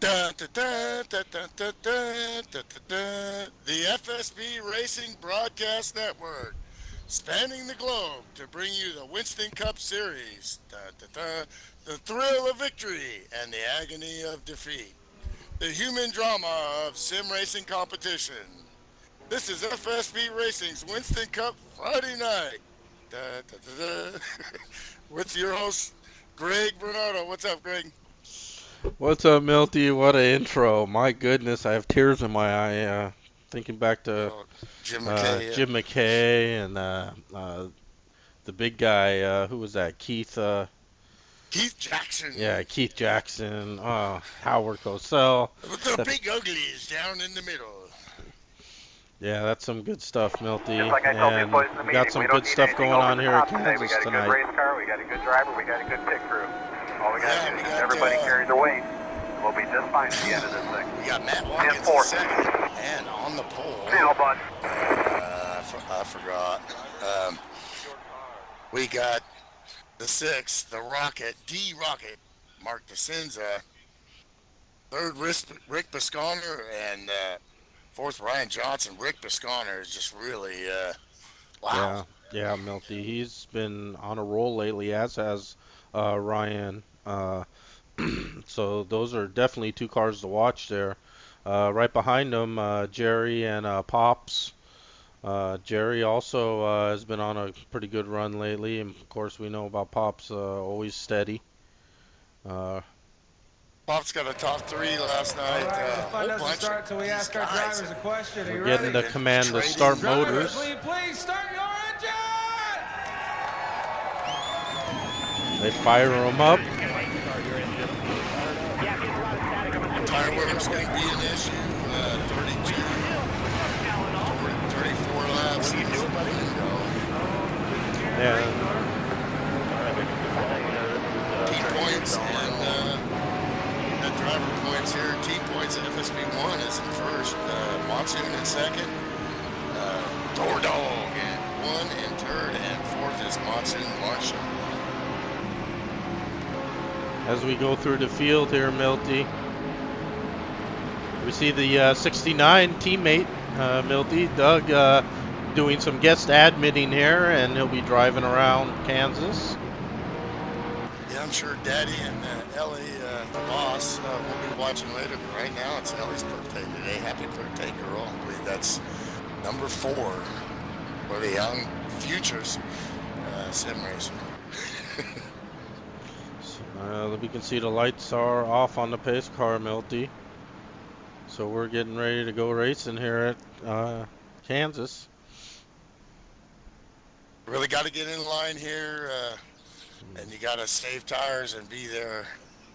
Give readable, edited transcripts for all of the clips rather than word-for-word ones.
Dun, dun, dun, dun, dun, dun, dun, dun, dun, dun. The FSB Racing Broadcast Network, spanning the globe to bring you the Winston Cup Series, dun, dun, dun, the thrill of victory and the agony of defeat, the human drama of sim racing competition. This is FSB Racing's Winston Cup Friday night. Dun, dun, dun, dun. With your host, Greg Bernardo. What's up, Greg? What's up, Milty? What an intro. My goodness, I have tears in my eye thinking back to Oh, Jim McKay. Jim McKay and the big guy, who was that? Keith Jackson. Yeah, Keith Jackson, Howard Cosell. With the That, big uglies down in the middle. yeah, that's some good stuff, Milty. Just like I told you And boys in the we got meeting, some we don't good need stuff anything going over on the here at top today. We Kansas got a good tonight. race car, we got a good driver, we got a good pit crew. All we got Yeah, to do we is got, everybody carry their weight. We'll be just fine at the end of this thing. We got Matt Watkins in 10-4. second and on the pole. See you, bud. I forgot. We got the sixth, the Rocket, D Rocket, Mark DeCenza. Third, Rick Bisconer, and fourth, Ryan Johnson. Rick Bisconer is just really, wow. Yeah, Milty. He's been on a roll lately, as has Ryan. So those are definitely two cars to watch there. Right behind them, Jerry and Pops. Jerry also has been on a pretty good run lately, and of course we know about Pops, always steady. Uh, Pop's got a top three last night. All right, the A fun whole doesn't bunch start of until we these ask our guys drivers a question. Are you we're getting ready? the command to Trading start drivers, motors. Please start your engine! They fire them up. tire wear's going to be an issue. 32, 34 laps. And Team points and we got driver points here. Team points at FSB1 is in first. Monsoon in second. Door Dog in one and third, and fourth is Monsoon Marshall. as we go through the field here, Milty, we see the 69 teammate, Milty, Doug, doing some guest admitting here, and he'll be driving around Kansas. Yeah, I'm sure Daddy and Ellie, the boss, will be watching later. But right now, it's Ellie's birthday today. Happy birthday, girl. I believe that's number 4 for the young futures sim racer. We can see the lights are off on the pace car, Milty. So we're getting ready to go racing here at Kansas. Really got to get in line here, and you got to save tires and be there.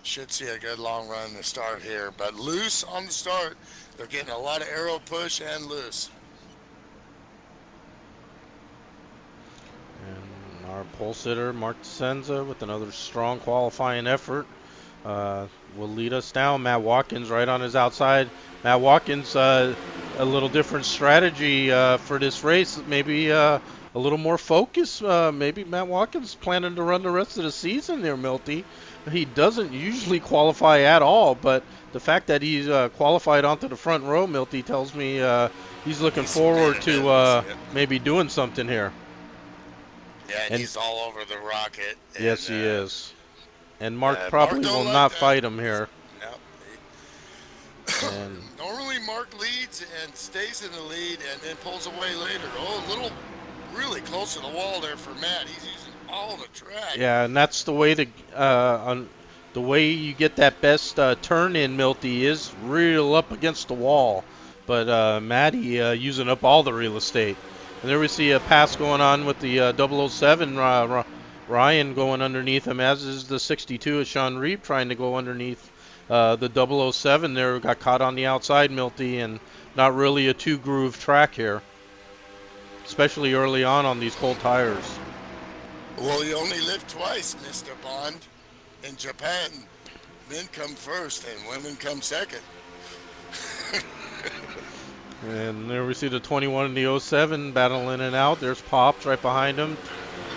Should see a good long run to start here, but loose on the start. They're getting a lot of aero push and loose. And our pole sitter, Mark DeCenza, with another strong qualifying effort, will lead us down. Matt Watkins right on his outside. Matt Watkins, a little different strategy for this race. Maybe a little more focus. Maybe Matt Watkins planning to run the rest of the season there, Milty. He doesn't usually qualify at all, but the fact that he's qualified onto the front row, Milty, tells me he's looking forward to maybe doing something here. Yeah, and he's all over the rocket. And, Yes, he is. And Mark Mark probably don't will let not that- fight him here. No. And Normally Mark leads and stays in the lead and then pulls away later. Oh, a little really close to the wall there for Matt. He's using all the track. yeah, and that's the way the way you get that best turn in, Milty, is real up against the wall. But Matty using up all the real estate. And there we see a pass going on with the 007, Ryan going underneath him, as is the 62 of Sean Reeb trying to go underneath the 007 there. Got caught on the outside, Milty, and not really a two-groove track here, especially early on these cold tires. Well, you only live twice, Mr. Bond. In Japan, men come first and women come second. And there we see the 21 and the 07 battling in and out. There's Pops right behind him.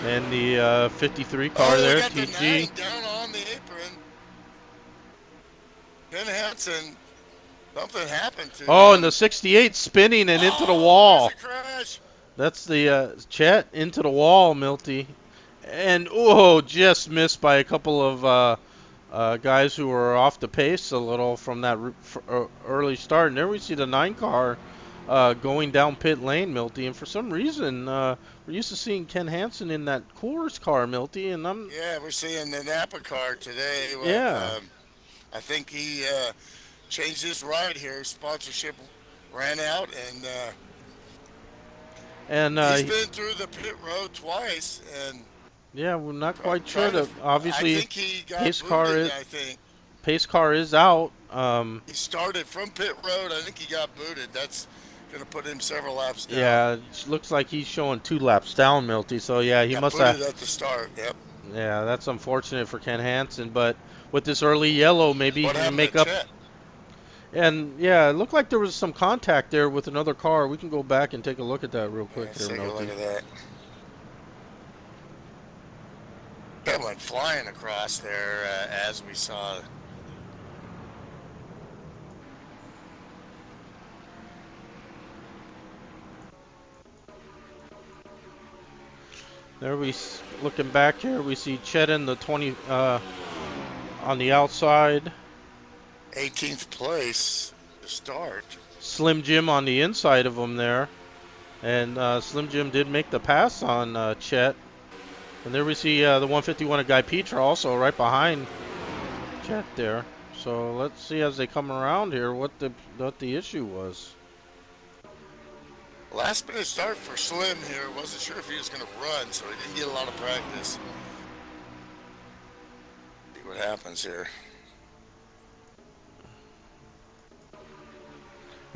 And the 53 car there, got the TG. 9 down on the apron. Ken Hansen, something happened to Oh, and him. the 68 spinning and into the Oh, there's wall. a crash. That's the Chet into the wall, Milty. And, oh, just missed by a couple of guys who were off the pace a little from that early start. And there we see the 9 car going down pit lane, Milty. And for some reason, we're used to seeing Ken Hansen in that Coors car, Milty. And Yeah, we're seeing the Napa car today. yeah. I think he changed his ride here. Sponsorship ran out, and And, he's been through the pit road twice, and yeah, we're not quite sure. trying to. I Obviously, think he got pace car booted. is, I think pace car is out. he started from pit road. I think he got booted. That's going to put him several laps down. Yeah, it looks like he's showing 2 laps down, Milty. So yeah, he Got must booted have. at the start. Yep. Yeah, that's unfortunate for Ken Hansen. But with this early yellow, maybe he What can happened make to up. Chet? And yeah, it looked like there was some contact there with another car. We can go back and take a look at that real quick Let's here, take a look Milty. at that. That went flying across there as we saw. There looking back here, we see Chet in the 20 on the outside. 18th place to start. Slim Jim on the inside of him there. And Slim Jim did make the pass on Chet. And there we see the 151 of Guy Petra also right behind Chet there. So let's see as they come around here what the issue was. Last minute start for Slim here. Wasn't sure if he was going to run, so he didn't get a lot of practice. See what happens here.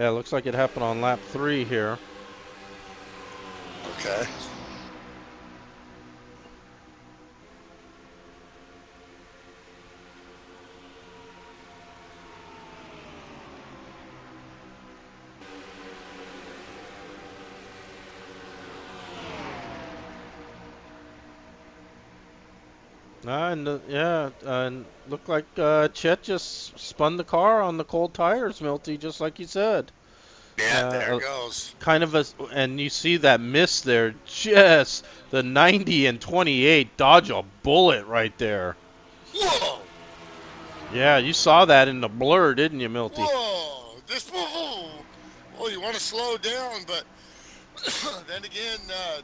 Yeah, it looks like it happened on lap 3 here. Okay. And looked like Chet just spun the car on the cold tires, Milty, just like you said. Yeah, there it goes. Kind of and you see that miss there, just the 90 and 28 dodge a bullet right there. Whoa! Yeah, you saw that in the blur, didn't you, Milty? Whoa! Well, you want to slow down, but then again,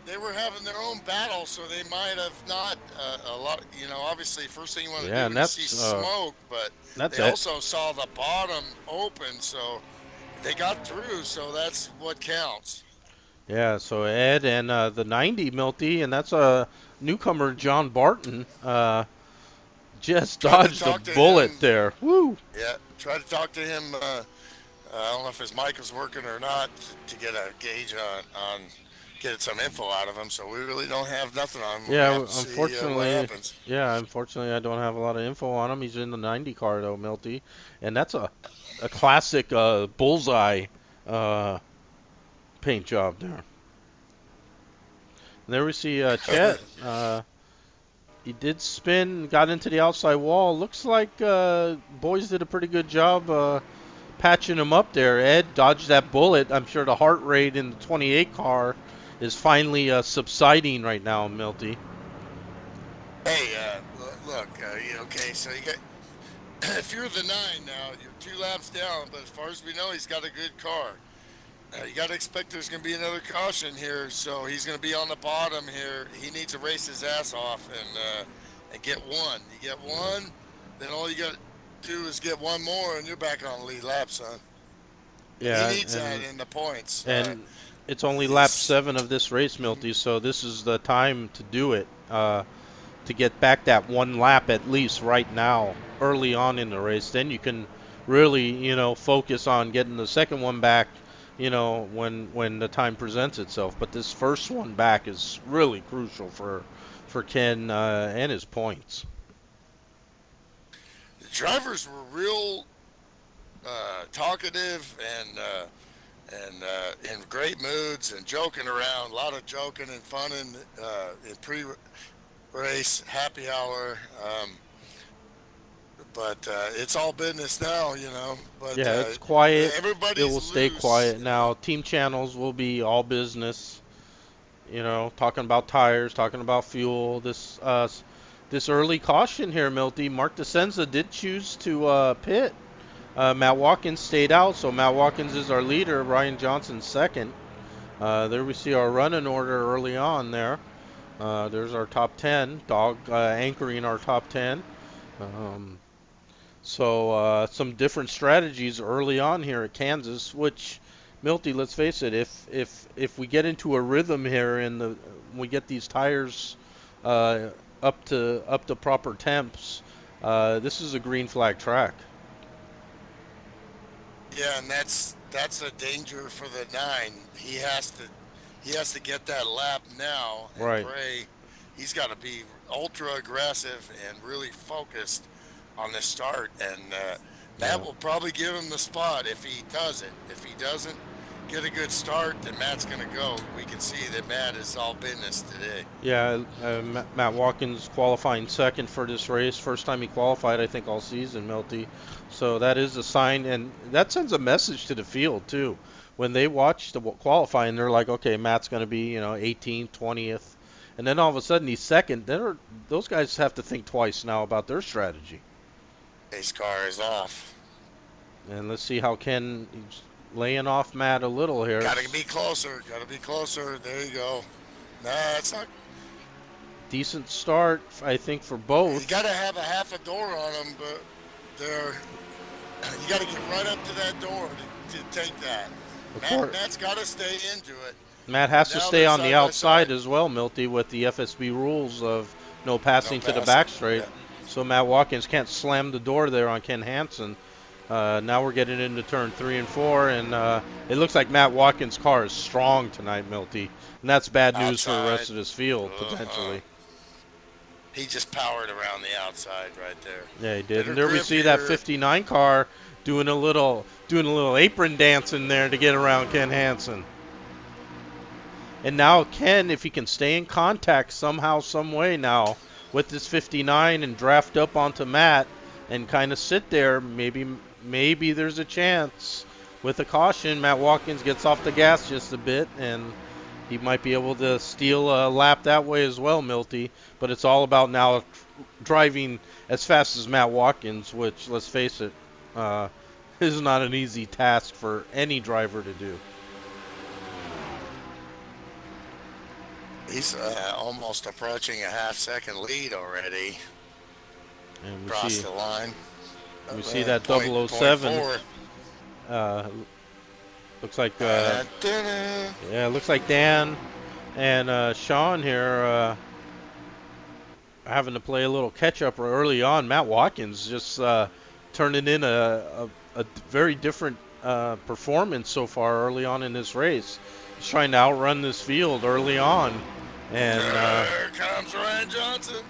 they were having their own battle, so they might have not a lot. You know, obviously, first thing you want to do is see smoke, but they also saw the bottom open, so they got through. So that's what counts. Yeah. So Ed and the 90 Milty, and that's a newcomer, John Barton. Just dodged a bullet there. Woo! Yeah, try to talk to him. I don't know if his mic was working or not to get a gauge on get some info out of him. So we really don't have nothing on him. Yeah, unfortunately. Unfortunately, I don't have a lot of info on him. He's in the 90 car though, Milty, and that's a classic bullseye paint job there. And there we see Chet. He did spin, got into the outside wall. Looks like boys did a pretty good job patching him up there. Ed dodged that bullet. I'm sure the heart rate in the 28 car is finally subsiding right now, Milty. Hey, look, okay, so you got, if you're the 9 now, you're 2 laps down, but as far as we know, he's got a good car. You got to expect there's going to be another caution here, so he's going to be on the bottom here. He needs to race his ass off and get one. You get one, then all you got to do is get one more, and you're back on the lead lap, son. Yeah, he needs that in the points. And it's only lap 7 of this race, Milty, so this is the time to do it, to get back that 1 lap at least right now, early on in the race. Then you can really, focus on getting the second one back, when the time presents itself. But this first one back is really crucial for Ken and his points. The drivers were real talkative and in great moods and joking around. A lot of joking and fun in pre-race happy hour. but it's all business now, you know. But Yeah, it's quiet. It will everybody's stay loose, quiet you know. now. Team channels will be all business. You know, talking about tires, talking about fuel. This early caution here, Milty. Mark DeSenza did choose to pit. Matt Watkins stayed out, so Matt Watkins is our leader. Ryan Johnson second. There we see our running order early on there. There's our top 10. Dog anchoring our top 10. Um, so some different strategies early on here at Kansas, which Milty, let's face it, if we get into a rhythm here and we get these tires uh, up to proper temps, this is a green flag track. Yeah, and that's a danger for the 9. He has to get that lap now and Right. pray. He's got to be ultra aggressive and really focused on the start. And Yeah. Matt will probably give him the spot if he does it. If he doesn't get a good start, then Matt's going to go. We can see that Matt is all business today. Yeah, Matt Watkins qualifying second for this race. First time he qualified, I think, all season, Milty. So that is a sign, and that sends a message to the field, too. When they watch the qualifying, they're like, okay, Matt's going to be, 18th, 20th. And then all of a sudden he's second. Those guys have to think twice now about their strategy. Pace car is off. And let's see how Ken he's laying off Matt a little here. Got to be closer. Got to be closer. There you go. Nah, it's not. Decent start, I think, for You both. got to have a half a door on them, but they're. You got to get right up to that door to take that. Matt's got to stay into it. Matt has to Now stay they're on the side by outside side. as well, Milty, with the FSB rules of no passing No to the passing. back straight. Yeah. So Matt Watkins can't slam the door there on Ken Hansen. Now we're getting into turn 3 and 4, and it looks like Matt Watkins' car is strong tonight, Milty. And that's bad news for the rest Outside. of this field, potentially. He just powered around the outside right there. Yeah, he did. Better And there we grip see that here. 59 car doing a little apron dance in there to get around Ken Hansen. And now Ken, if he can stay in contact somehow, some way now with this 59 and draft up onto Matt and kind of sit there, maybe there's a chance. With a caution, Matt Watkins gets off the gas just a bit, and he might be able to steal a lap that way as well, Milty. But it's all about now driving as fast as Matt Watkins, which, let's face it, is not an easy task for any driver to do. He's almost approaching a half-second lead already. And we Across see the line. we see that Point 007. 0.4. Looks like Da-da. yeah, looks like Dan and Sean here having to play a little catch up early on. Matt Watkins just turning in a very different performance so far early on in this race. He's trying to outrun this field early on, and There comes Ryan Johnson.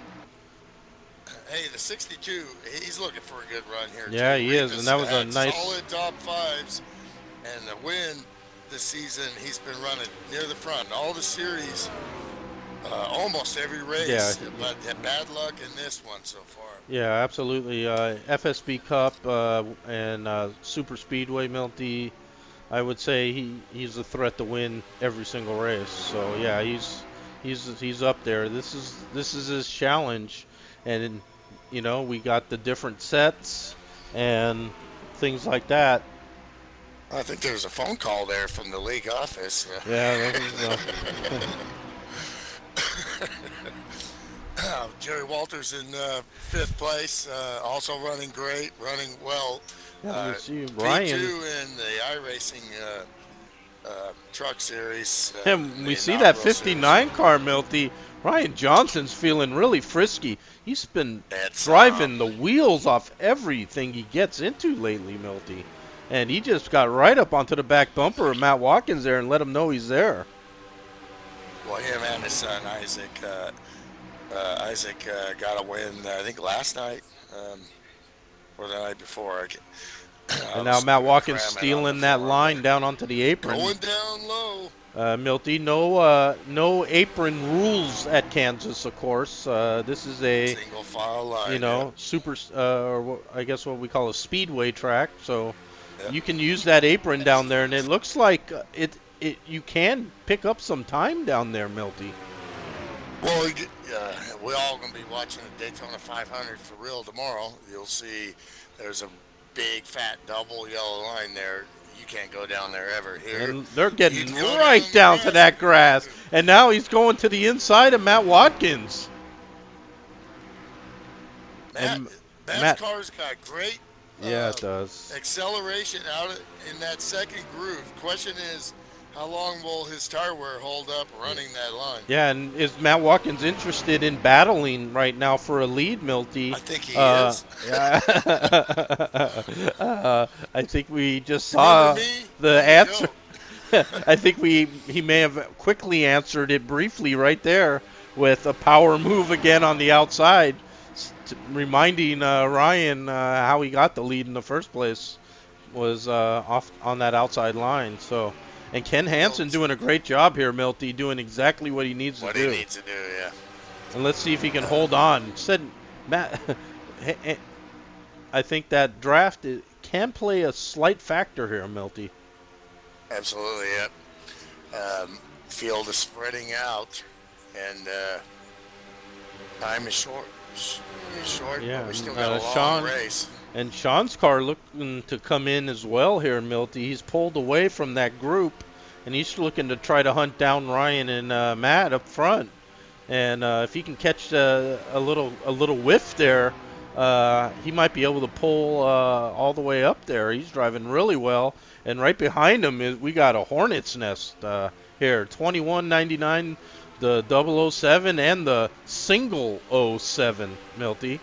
Hey, the 62, he's looking for a good run here. Yeah, too. he is, and that was a Had nice solid top fives, and the win this season. He's been running near the front, all the series, almost every race. Yeah. But had bad luck in this one so far. Yeah, absolutely. FSB Cup and Super Speedway, Milty. I would say he's a threat to win every single race. So yeah, he's up there. This is his challenge, and we got the different sets and things like that. I think there's a phone call there from the league office. Yeah, that was, Jerry Walters in 5th place, also running great, running well. yeah, you see P2 Ryan. in the iRacing truck series. And we the see that inaugural 59 car, Milty. Ryan Johnson's feeling really frisky. He's been That's, driving the wheels off everything he gets into lately, Milty. And he just got right up onto the back bumper of Matt Watkins there and let him know he's there. Well, him and his son Isaac. Isaac got a win, I think, last night or the night before. And now Matt Watkins stealing that line down onto the apron. Going down low. Milty, no apron rules at Kansas, of course. This is a, Single file line. you know, Yep. super, I guess what we call a speedway track. So Yep. you can use that apron down there, and it looks like you can pick up some time down there, Milty. Well, we're all going to be watching the Daytona 500 for real tomorrow. You'll see there's a big, fat, double yellow line there. You can't go down there ever. Here, And they're you getting can go right down the to that grass. And now he's going to the inside of Matt Watkins. And Matt's Matt, car's got great yeah, it does. acceleration out in that second groove. Question is, how long will his tire wear hold up running that line? Yeah, and is Matt Watkins interested in battling right now for a lead, Milty? I think he is. Yeah. I think we just saw the answer. I think he may have quickly answered it briefly right there with a power move again on the outside, reminding Ryan how he got the lead in the first place was off on that outside line. So, and Ken Hansen doing a great job here, Milty, doing exactly what he needs to do. What he needs to do, yeah. And let's see if he can hold on. Said Matt, I think that draft can play a slight factor here, Milty. Absolutely, yep. Field is spreading out, and time is short. Yeah, but we still got a long race. And Sean's car looking to come in as well here, Milty. He's pulled away from that group, and he's looking to try to hunt down Ryan and Matt up front. And if he can catch a little whiff there, he might be able to pull all the way up there. He's driving really well. And right behind him we got a Hornet's Nest here, 2199, the 007, and the single 07, Milty.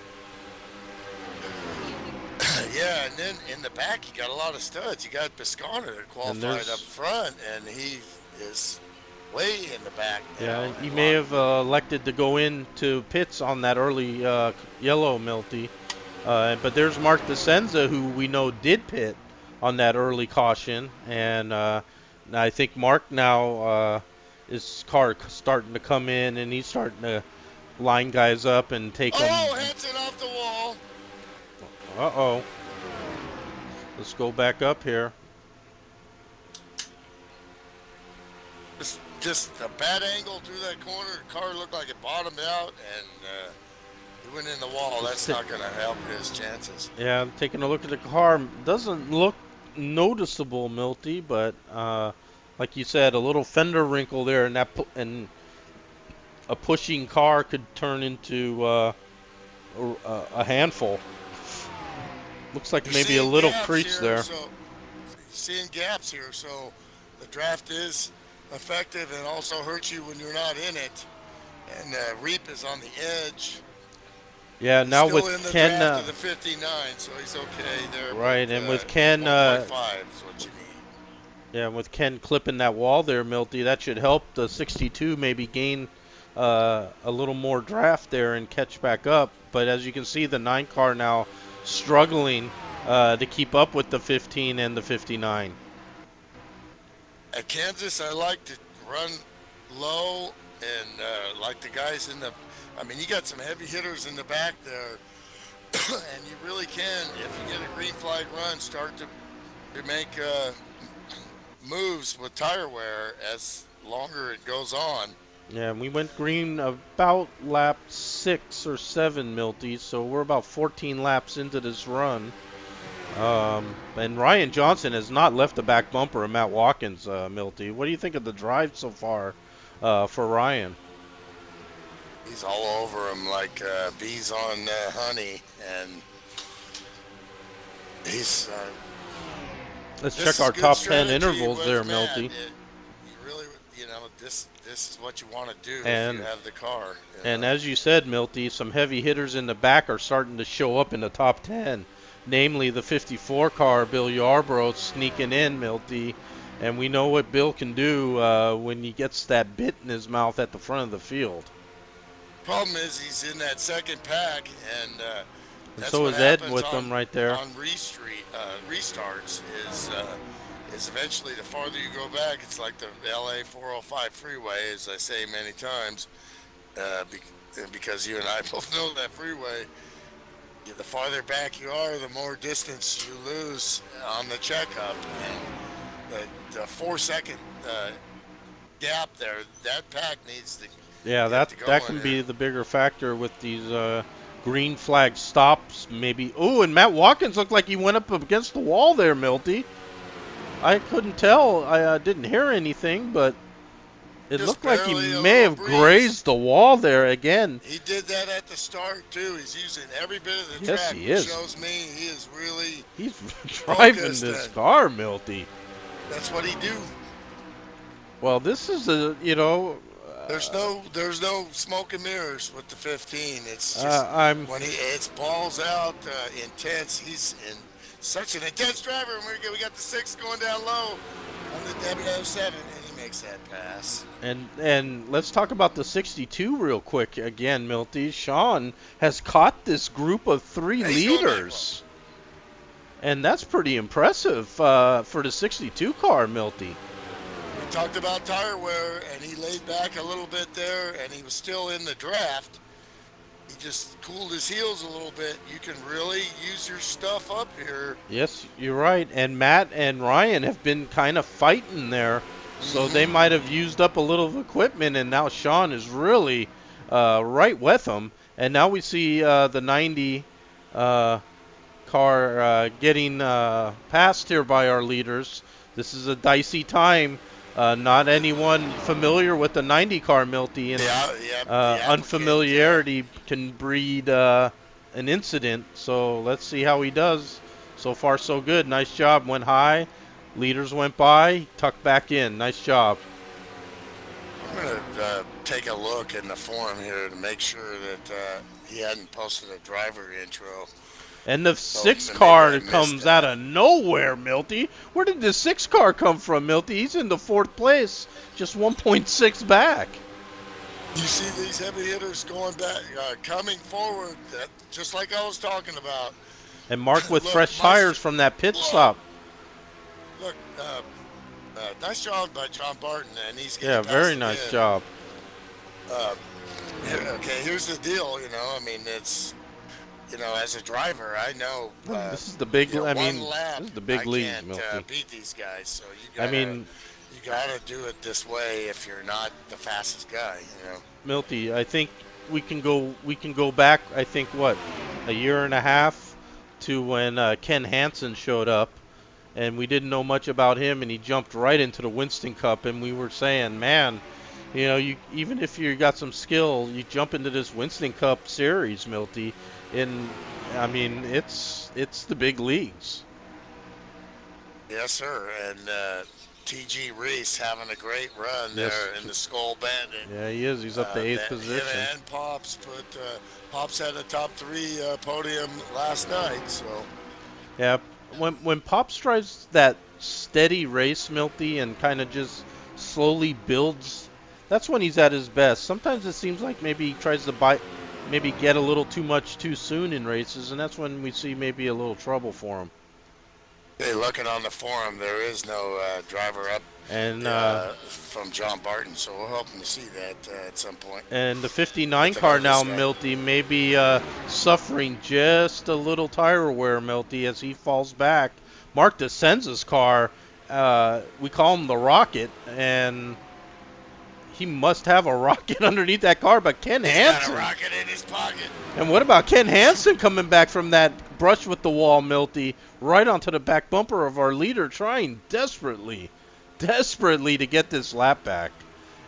Yeah, and then in the back you got a lot of studs. You got Biscona that qualified up front, and he is way in the back now. Yeah, he may have elected to go into pits on that early yellow, Milty. But there's Mark DeSenza, who we know did pit on that early caution. And I think Mark now, his car starting to come in, and he's starting to line guys up and take them. Oh, Hansen off the wall. Uh-oh. Let's go back up here. Just a bad angle through that corner. The car looked like it bottomed out, and he went in the wall. That's not going to help his chances. Yeah, taking a look at the car. Doesn't look noticeable, Milty, but like you said, a little fender wrinkle there, and and a pushing car could turn into a handful. Looks like maybe a little crease there. So, seeing gaps here, so the draft is effective and also hurts you when you're not in it. And Reap is on the edge. Yeah, now still with in the Ken, draft of the 59, so he's okay there. Right, but, and with Ken, 1.5 is what you need. Yeah, with Ken clipping that wall there, Milty, that should help the 62 maybe gain a little more draft there and catch back up. But as you can see, the 9 car now struggling to keep up with the 15 and the 59. At Kansas, I like to run low and like the guys in the. I mean, you got some heavy hitters in the back there, and you really can, if you get a green flag run, start to make moves with tire wear as longer it goes on. Yeah, and we went green about lap 6 or 7, Milty, so we're about 14 laps into this run. And Ryan Johnson has not left the back bumper of Matt Watkins, Milty. What do you think of the drive so far for Ryan? He's all over him like bees on honey, and he's. Let's check our top 10 intervals there, Matt. Milty. You really, this is what you want to do and, if you have the car. And as you said, Milty, some heavy hitters in the back are starting to show up in the top 10. Namely, the 54 car, Bill Yarbrough, sneaking in, Milty. And we know what Bill can do when he gets that bit in his mouth at the front of the field. Problem is he's in that second pack, and that's so what is Ed happens with them right there. On restarts is is eventually the farther you go back, it's like the LA 405 freeway, as I say many times, because you and I both know that freeway. The farther back you are, the more distance you lose on the checkup. And the 4 second gap there, that pack needs to Yeah, get to that going can here. be the bigger factor with these green flag stops, maybe. Oh, and Matt Watkins looked like he went up against the wall there, Milty. I couldn't tell. I didn't hear anything, but it Just looked like he barely a may little have breeze. grazed the wall there again. He did that at the start too. He's using every bit of the Yes, track, he which is. shows me he is really He's driving focused this and car, Milty. that's what he do. Well, this is a, you know, There's no smoke and mirrors with the 15. It's just I'm when it's balls out, intense. He's in such an intense driver. And we got the 6 going down low on the W07, and he makes that pass. and let's talk about the 62 real quick again, Milty. Sean has caught this group of 3 He's going back leaders, and that's pretty impressive for the 62 car, Milty. We talked about tire wear, and he laid back a little bit there, and he was still in the draft. He just cooled his heels a little bit. You can really use your stuff up here. Yes, you're right. And Matt and Ryan have been kind of fighting there, so they might have used up a little of equipment, and now Sean is really right with them. And now we see the 90 car getting passed here by our leaders. This is a dicey time. Not anyone familiar with the 90 car, Milty, and The applicant, unfamiliarity can breed an incident. So let's see how he does. So far, so good. Nice job. Went high. Leaders went by. Tucked back in. Nice job. I'm going to take a look in the forum here to make sure that he hadn't posted a driver intro. And the 6 maybe car I missed comes that. out of nowhere, Milty. Where did the 6 car come from, Milty? He's in the 4th place, just 1.6 back. You see these heavy hitters going back, coming forward, just like I was talking about. And Mark with Look, fresh my- tires from that pit stop. Look, nice job by John Barton, and he's getting Yeah, past very the nice end. job. Okay, here's the deal. I mean, it's, as a driver, I know. This is the big. I mean, one lap, this is the big league, I can't Milty. beat these guys. So I mean, you gotta do it this way if you're not the fastest guy. Milty, I think we can go back. I think what, a year and a half to when Ken Hansen showed up, and we didn't know much about him, and he jumped right into the Winston Cup, and we were saying, man, you even if you got some skill, you jump into this Winston Cup series, Milty, and I mean it's the big leagues. Yes, sir. And T.G. Reese having a great run Yes. there in the Skull Bandit. Yeah, he is. He's up to 8th position. Him and Pops, but Pops had a top 3 podium last night. So Yeah, when Pops drives that steady race, Milty, and kind of just slowly builds, that's when he's at his best. Sometimes it seems like maybe he tries to maybe get a little too much too soon in races, and that's when we see maybe a little trouble for him. hey, looking on the forum, there is no driver up And from John Barton, so we're hoping to see that at some point. and the 59 That's car another now, guy. Milty, may be suffering just a little tire wear, Milty, as he falls back. Mark DeSenza's car, we call him the Rocket, and he must have a rocket underneath that car, but Ken He's got Hansen. a rocket in his pocket. And what about Ken Hansen coming back from that brush with the wall, Milty, right onto the back bumper of our leader, trying desperately to get this lap back.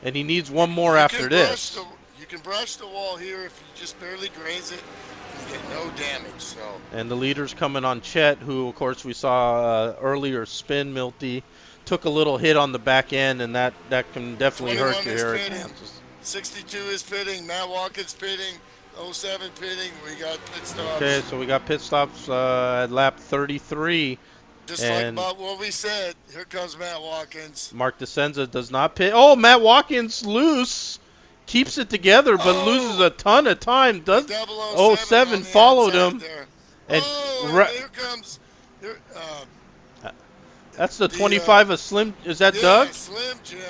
And he needs one more after this. You can brush the wall here if you just barely graze it, and you get no damage. So And the leader's coming on Chet, who, of course, we saw earlier spin, Milty. Took a little hit on the back end, and that can definitely hurt 21 you is here at pitting. Kansas. 62 is pitting. Matt Watkins pitting. 07 pitting. We got pit stops. Okay, so we got pit stops at lap 33. Just like and about what we said. Here comes Matt Watkins. Mark DeSenza does not pit. Oh, Matt Watkins loose. Keeps it together, but loses a ton of time. Does 07 on the followed outside him. there. And Oh, ra- and here comes. Here, That's the 25 of Slim. Is that Yeah, Doug? Slim Jim.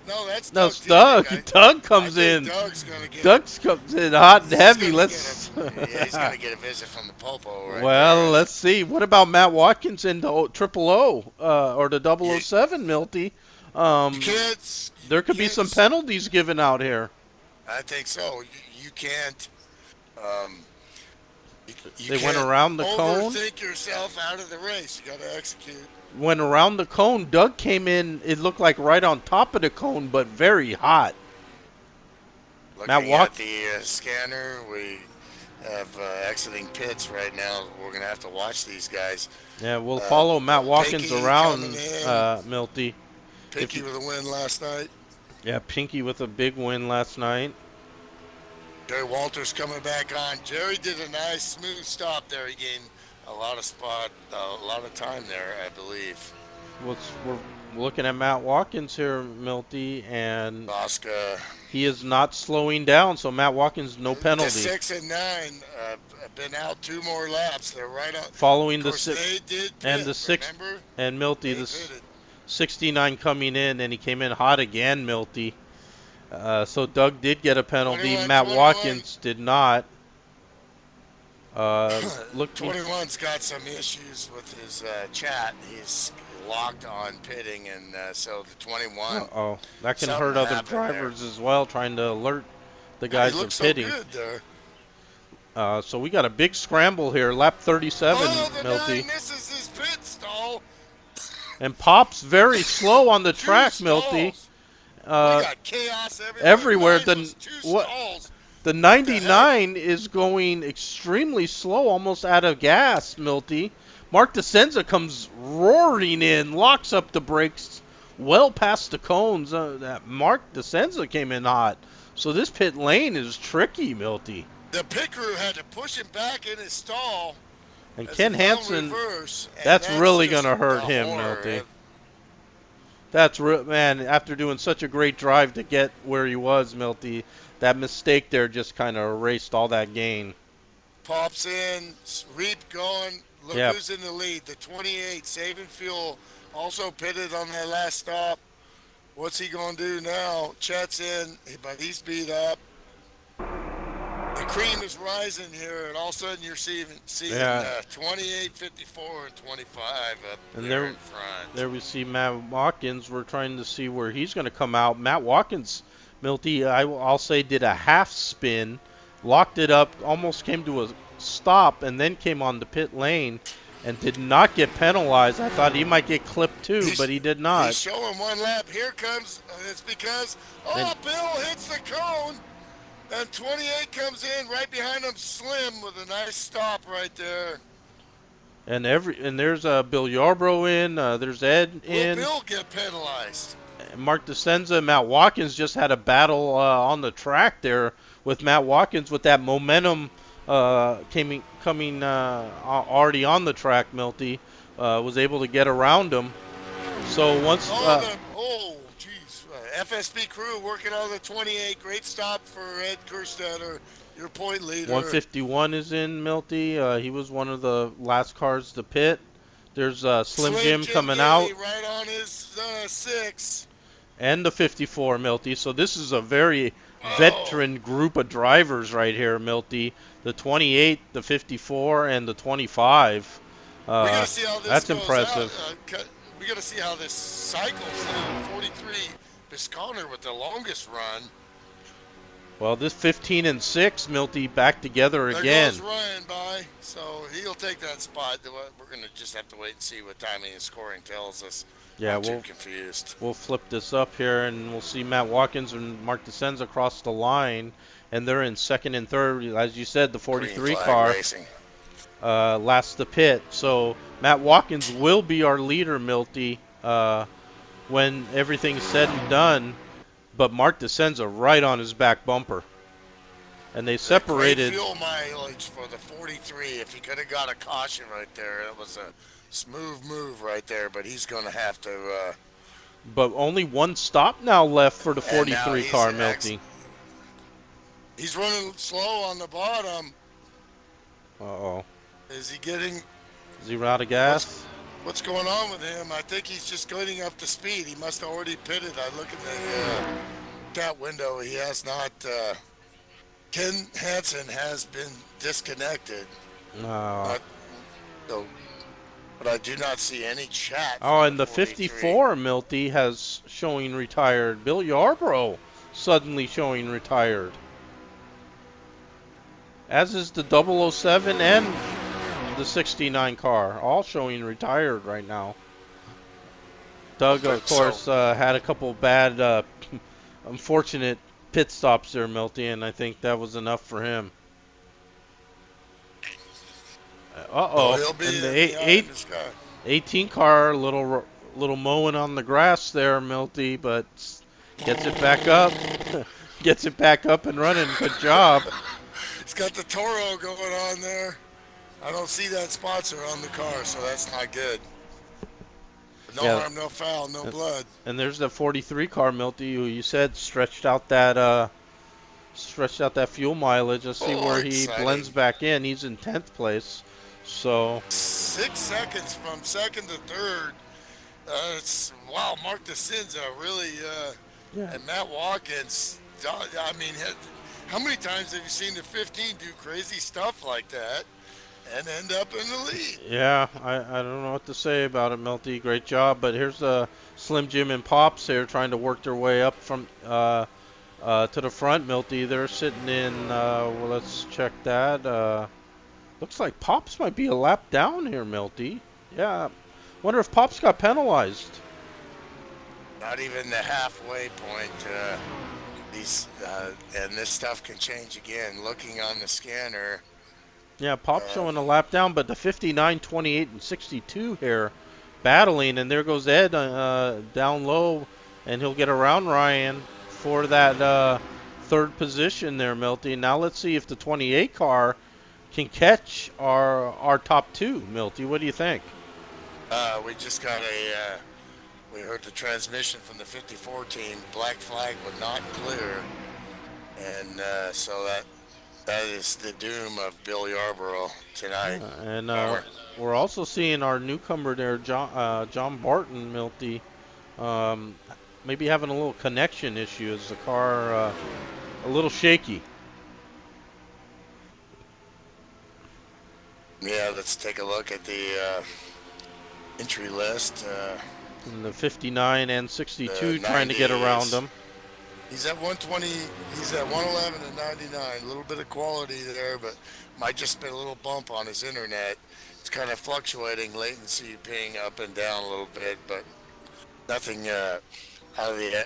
No, that's No, Doug it's Doug. Tidick. Doug I comes think in. Doug's gonna get. Doug comes in hot and He's heavy. gonna Let's. yeah, he's gonna get a visit from the Popo right Well, there. let's see. What about Matt Watkins in the Triple O or the You, 007, Milty? you Um, can't. there You could be can't. some penalties given out here. I think so. You can't. Um, you They went can't around the cone. overthink yourself out of the race. You got to execute. Went around the cone. Doug came in. It looked like right on top of the cone, but very hot. Matt Looking at the scanner, we have exiting pits right now. We're gonna have to watch these guys. Yeah, we'll follow Matt Watkins Pinky around, coming in. Milty. Pinky with a win last night. Yeah, Pinky with a big win last night. Jerry Walters coming back on. Jerry did a nice smooth stop there. He gained a lot of time there, I believe. We're looking at Matt Watkins here, Milty, and Oscar. he is not slowing down. So Matt Watkins, no penalty. The 6 and 9 have been out 2 more laps. They're right on. Following of the course, 6 they did pit, and the 6 remember? and Milty, They the pitted. 69 coming in, and he came in hot again, Milty. So Doug did get a penalty. 21, Matt 21. Watkins did not. Look, 21's got some issues with his chat. He's locked on pitting, and so the 21. oh, that can something hurt other happened drivers as well, trying to alert the guys he of looks so pitting. good there. So we got a big scramble here, lap 37, the Milty. 9 misses his pit stall. And Pop's very slow on the 2 track, stalls. Milty. We got chaos everywhere. everywhere. 9 was 2 stalls. The 99 is going extremely slow, almost out of gas, Milty. Mark DeSenza comes roaring in, locks up the brakes well past the cones. That Mark DeSenza came in hot. So this pit lane is tricky, Milty. The pit crew had to push him back in his stall. And as Ken he fell Hansen, reverse, and that's really just going to hurt a him, horror. Milty. That's man, after doing such a great drive to get where he was, Milty, that mistake there just kind of erased all that gain. Pops in, Reap going. Look Yep. who's in the lead. The 28, saving fuel, also pitted on that last stop. What's he going to do now? Chet's in, but he's beat up. The cream is rising here, and all of a sudden you're seeing 28, 54, and 25 up And there in front. There we see Matt Watkins. We're trying to see where he's going to come out. Matt Watkins, Milty, I'll say, did a half spin, locked it up, almost came to a stop, and then came on the pit lane and did not get penalized. I thought he might get clipped too, but he did not. He's showing one lap. Here comes, it's because, Bill hits the cone. And 28 comes in right behind him, Slim, with a nice stop right there. And there's Bill Yarbrough in. There's Ed in. Will Bill get penalized? Mark DeSenza, Matt Watkins just had a battle on the track there with Matt Watkins with that momentum coming already on the track. Milty was able to get around him. So once. Geez. FSB crew working on the 28. Great stop for Ed Kerstetter, your point leader. 151 is in, Milty. He was one of the last cars to pit. There's Slim Jim coming out. Right on his 6. And the 54, Milty. So this is a very veteran group of drivers right here, Milty. The 28, the 54, and the 25. We gotta see how this that's goes impressive. We got to see how this cycles. 43, Bisconner with the longest run. Well, this 15 and 6, Milty, back together There again. goes Ryan by, so he'll take that spot. We're going to just have to wait and see what timing and scoring tells us. Yeah, I'm too confused. We'll flip this up here, and we'll see Matt Watkins and Mark DeSenza across the line, and they're in second and third. As you said, the 43 car Racing. last to pit. So Matt Watkins will be our leader, Milty, when everything's said and done. But Mark DeSenza right on his back bumper. And they separated. Great fuel mileage for the 43. If he could have got a caution right there, it was a smooth move right there. But he's going to have to. But only one stop now left for the 43 car, Milty. He's running slow on the bottom. Uh-oh. Is he getting? Is he out of gas? what's going on with him. I think he's just getting up to speed. He must have already pitted. I look in the chat window. He has not. Ken Hansen has been disconnected. Uh, Not, so, but I do not see any chat. oh, From and the 43. 54 Milty has showing retired. Bill Yarbrough suddenly showing retired. As is the 007 and the 69 car, all showing retired right now. Doug, of course, had a couple bad, unfortunate pit stops there, Milty, and I think that was enough for him. So he'll And be the this guy. 18 car, little mowing on the grass there, Milty, but gets it back up. Gets it back up and running. Good job. He's got the Toro going on there. I don't see that sponsor on the car, so that's not good. No harm, no foul, no blood. And there's the 43 car, Milty, who you said stretched out that fuel mileage. Let's see where he blends back in. He's in 10th place. So 6 seconds from second to third. It's wow, Mark DeCenza really and Matt Watkins. I mean, how many times have you seen the 15 do crazy stuff like that and end up in the lead? Yeah, I don't know what to say about it, Milty. Great job. But here's Slim Jim and Pops here trying to work their way up from to the front, Milty. They're sitting in. Well, let's check that. Looks like Pops might be a lap down here, Milty. Yeah. Wonder if Pops got penalized. Not even the halfway point. And this stuff can change again. Looking on the scanner. Yeah, Pop's showing a lap down, but the 59, 28, and 62 here battling, and there goes Ed down low, and he'll get around Ryan for that third position there, Milty. Now let's see if the 28 car can catch our top two, Milty. What do you think? We just got we heard the transmission from the 54 team. Black flag would not clear, and so that is the doom of Bill Yarborough tonight. And we're also seeing our newcomer there, John Barton, Milty, maybe having a little connection issue as the car a little shaky. Yeah, let's take a look at the entry list. And the 59 and 62 trying to get around him. He's at 120. He's at 111 and 99. A little bit of quality there, but might just be a little bump on his internet. It's kind of fluctuating, latency ping up and down a little bit, but nothing out of the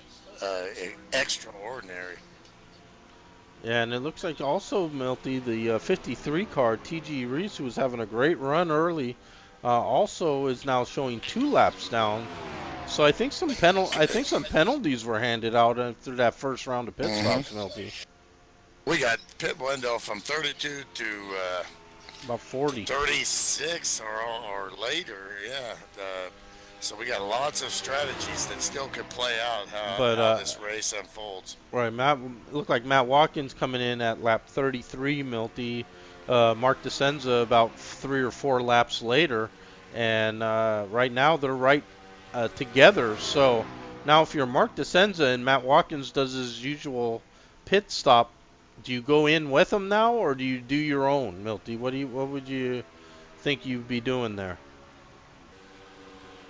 extraordinary. Yeah, and it looks like also, Milty, the 53 car, T.G. Reese, who was having a great run early, also is now showing 2 laps down. So I think some penalties were handed out after that first round of pit stops, Milty. We got pit window from 32 to about 40, 36 or later. Yeah. So we got lots of strategies that still could play out how this race unfolds. Right, looked like Matt Watkins coming in at lap 33, Milty. Mark DeCenza about 3 or 4 laps later, and right now they're right together. So now if you're Mark DeCenza and Matt Watkins does his usual pit stop, do you go in with him now, or do you do your own, Milty? What would you think you'd be doing there?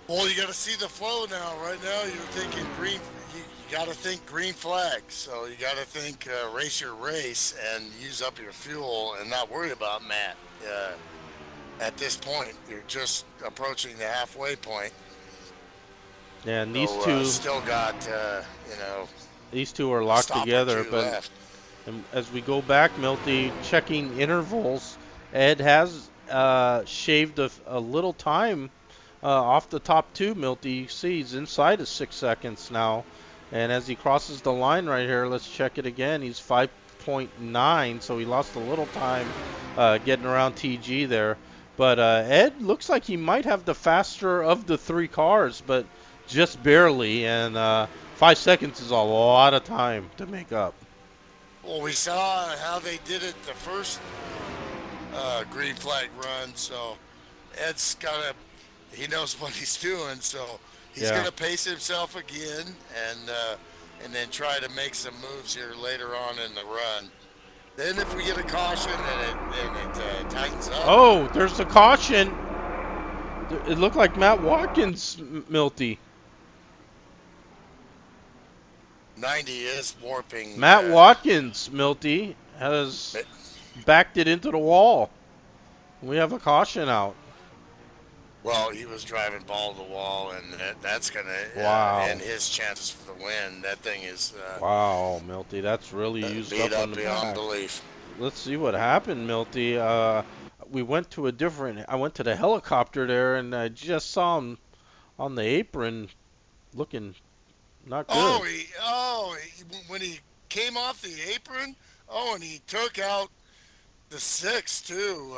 Well, you got to see the flow now. Right now, you're thinking green. You got to think green flag. So you got to think race your race and use up your fuel and not worry about Matt. At this point, you're just approaching the halfway point. Yeah, and these two still got these two are locked together. But left. And as we go back, Milty, checking intervals, Ed has shaved a little time off the top 2, Milty. You see he's inside of 6 seconds now. And as he crosses the line right here, let's check it again. He's 5.9, so he lost a little time getting around TG there. But Ed looks like he might have the faster of the 3 cars, but just barely. And 5 seconds is a lot of time to make up. Well, we saw how they did it the first green flag run, so Ed's got to he knows what he's doing, so he's Yeah. going to pace himself again and then try to make some moves here later on in the run. Then if we get a caution and it tightens up, Oh, there's the caution. It looked like Matt Watkins, Milty. 90 is warping. Matt Watkins, Milty, has backed it into the wall. We have a caution out. Well, he was driving ball to the wall, and that's going to Wow. end his chances for the win. That thing is Wow, Milty, that's really used beat up on up the beyond back. belief. Let's see what happened, Milty. We went to I went to the helicopter there, and I just saw him on the apron looking not good. When he came off the apron, and he took out the six too.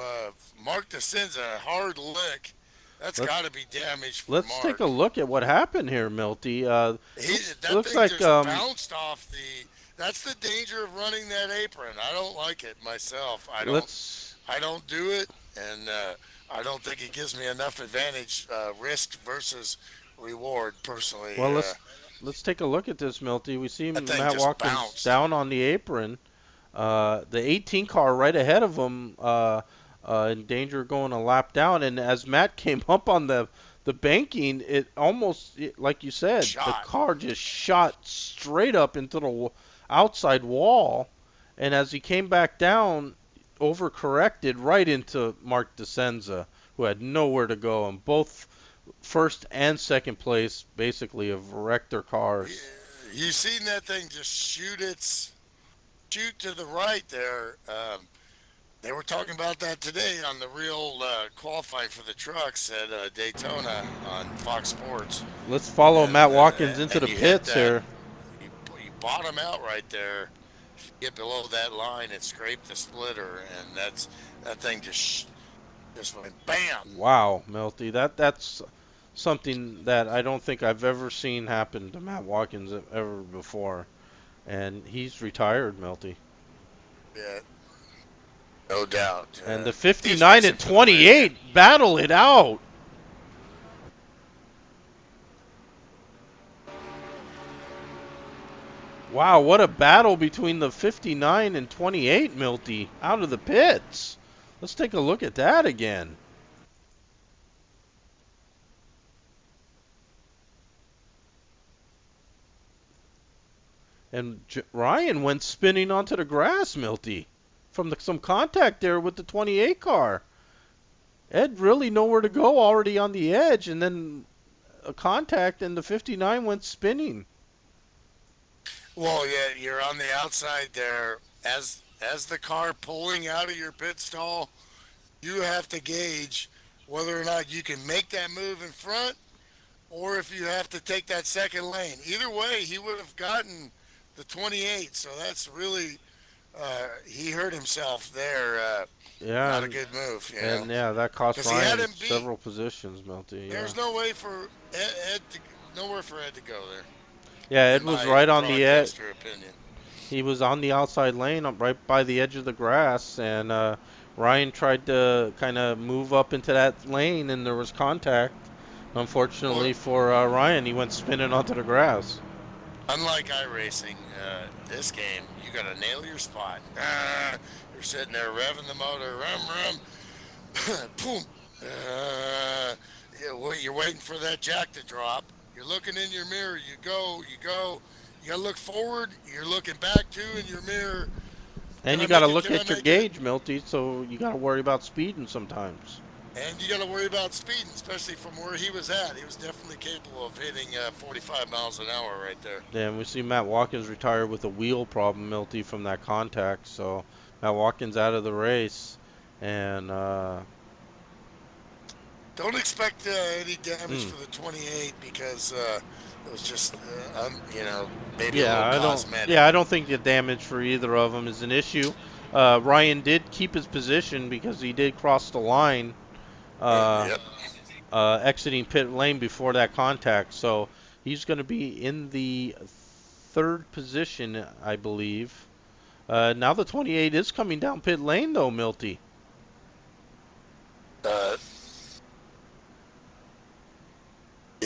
Mark DeSenza, a hard lick. That's got to be damage for Let's Mark. take a look at what happened here, Milty. That looks thing like just bounced off the. That's the danger of running that apron. I don't like it myself. I don't do it, and I don't think it gives me enough advantage, risk versus reward personally. Well, let's take a look at this, Milty. We see that thing Matt just Watkins bounced. down on the apron. The 18 car right ahead of him, in danger of going a lap down. And as Matt came up on the banking, it almost, like you said, the car just shot straight up into the outside wall. And as he came back down, overcorrected right into Mark DeSenza, who had nowhere to go. And both first and second place basically have wrecked their cars. You seen that thing just shoot to the right there. They were talking about that today on the real qualifying for the trucks at Daytona on Fox Sports. Let's follow Matt Watkins into the pits here. You bottom out right there. Get below that line and scrape the splitter, and that thing just went bam. Wow, Milty, that's something that I don't think I've ever seen happen to Matt Watkins ever before, and he's retired, Milty. Yeah, no doubt. And the 59 and 28 battle it out. Wow, what a battle between the 59 and 28, Milty, out of the pits. Let's take a look at that again. And Ryan went spinning onto the grass, Milty, from some contact there with the 28 car. Ed really nowhere to go, already on the edge, and then a contact, and the 59 went spinning. Well, yeah, you're on the outside there. As the car pulling out of your pit stall, you have to gauge whether or not you can make that move in front, or if you have to take that second lane. Either way, he would have gotten the 28. So that's really he hurt himself there. Yeah, not a good move. Yeah, that cost Ryan several positions, Milty. Yeah. There's no way for nowhere for Ed to go there. Yeah, Ed was right on the edge. Opinion. He was on the outside lane, right by the edge of the grass, and Ryan tried to kind of move up into that lane, and there was contact. Unfortunately for Ryan, he went spinning onto the grass. Unlike iRacing, this game, you got to nail your spot. You're sitting there revving the motor, boom. You're waiting for that jack to drop. You're looking in your mirror. You go. You got to look forward. You're looking back too in your mirror. And you got to look at your gauge, Milty, so you got to worry about speeding sometimes. And you got to worry about speeding, especially from where he was at. He was definitely capable of hitting 45 miles an hour right there. Yeah, and we see Matt Watkins retired with a wheel problem, Milty, from that contact. So Matt Watkins out of the race, and don't expect any damage for the 28 because it was just, maybe a little cosmetic. I don't think the damage for either of them is an issue. Ryan did keep his position because he did cross the line, exiting pit lane before that contact. So he's going to be in the third position, I believe. Now the 28 is coming down pit lane, though, Milty.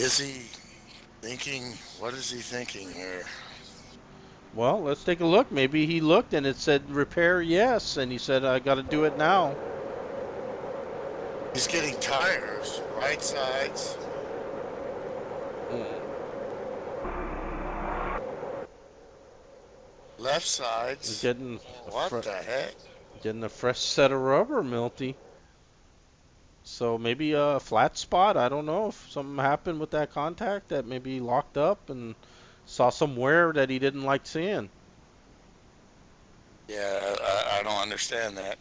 Is he thinking? What is he thinking here? Well, let's take a look. Maybe he looked and it said repair yes, and he said I got to do it now. He's getting tires, right sides. Left He's sides. getting What the heck? a fresh set of rubber, Milty. So maybe a flat spot. I don't know if something happened with that contact that maybe locked up and saw some wear that he didn't like seeing. Yeah, I don't understand that.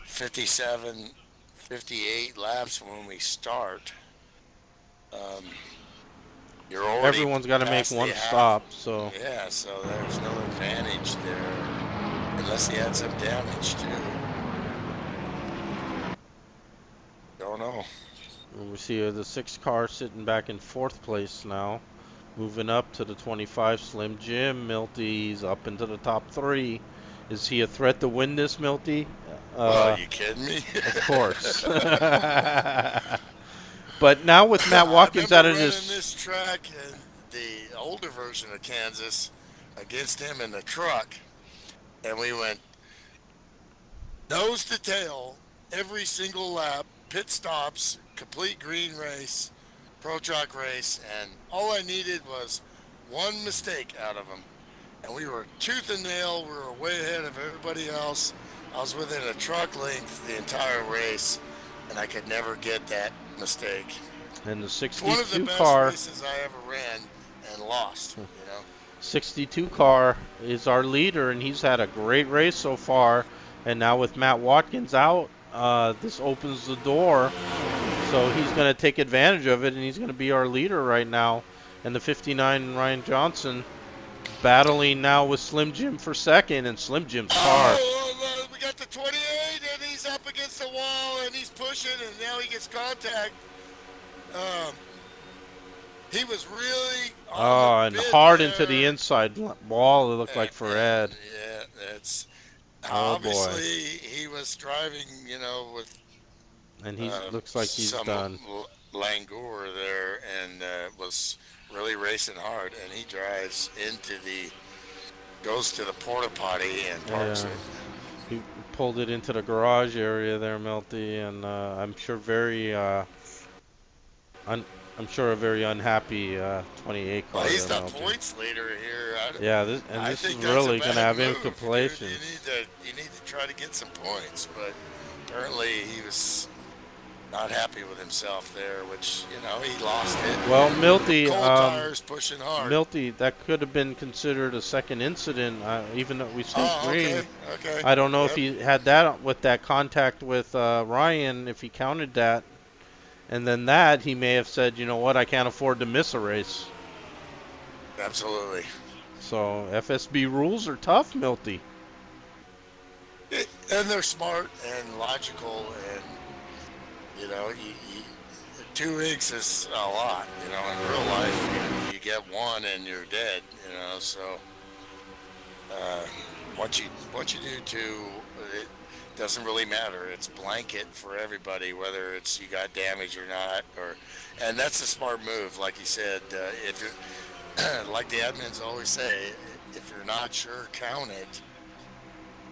57, 58 laps when we start. Um, you're already Everyone's got to make past the one half. stop, so Yeah, so there's no advantage there unless he had some damage too. Don't know. we see the 6 car sitting back in 4th place now. Moving up to the 25, Slim Jim. Milty's up into the top 3. Is he a threat to win this, Milty? Well, are you kidding me? Of course. But now with Matt Watkins I out remember of running this, this track in the older version of Kansas against him in the truck, and we went nose to tail every single lap, pit stops, complete green race, pro truck race, and all I needed was one mistake out of him. And we were tooth and nail. We were way ahead of everybody else. I was within a truck length the entire race, and I could never get that mistake. and the It's one of the 62 best car, races I ever ran and lost, 62 car is our leader, and he's had a great race so far. And now with Matt Watkins out, this opens the door. So he's going to take advantage of it, and he's going to be our leader right now. And the 59 Ryan Johnson battling now with Slim Jim for second, and Slim Jim's car. Oh, we got the 28, and he's up against the wall, and he's pushing, and now he gets contact. He was really on And the bit hard there. into the inside wall. It looked like for Ed. Yeah, that's Oh, obviously boy. he was driving, with And he looks like he's some done. languor there, and was really racing hard. And he drives goes to the porta potty and parks Yeah. it. He pulled it into the garage area there, Milty, and I'm sure I'm sure a very unhappy 28 car. Well, he's there, the Milty. points leader here. Yeah, this I is think that's really a going to bad have move, implications. dude. You need to try to get some points, but apparently he was not happy with himself there, which he lost it. Well, Milty, Cold tires pushing hard. Milty, that could have been considered a second incident, even though we stayed green. Okay. I don't know if he had that with that contact with Ryan, if he counted that. And then that, he may have said, you know what, I can't afford to miss a race. Absolutely. So FSB rules are tough, Milty. And they're smart and logical, and 2 weeks is a lot. In real life, you get one and you're dead. So once you do 2, it doesn't really matter. It's blanket for everybody, whether it's you got damage or not, and that's a smart move, like you said. If you're like the admins always say, if you're not sure, count it.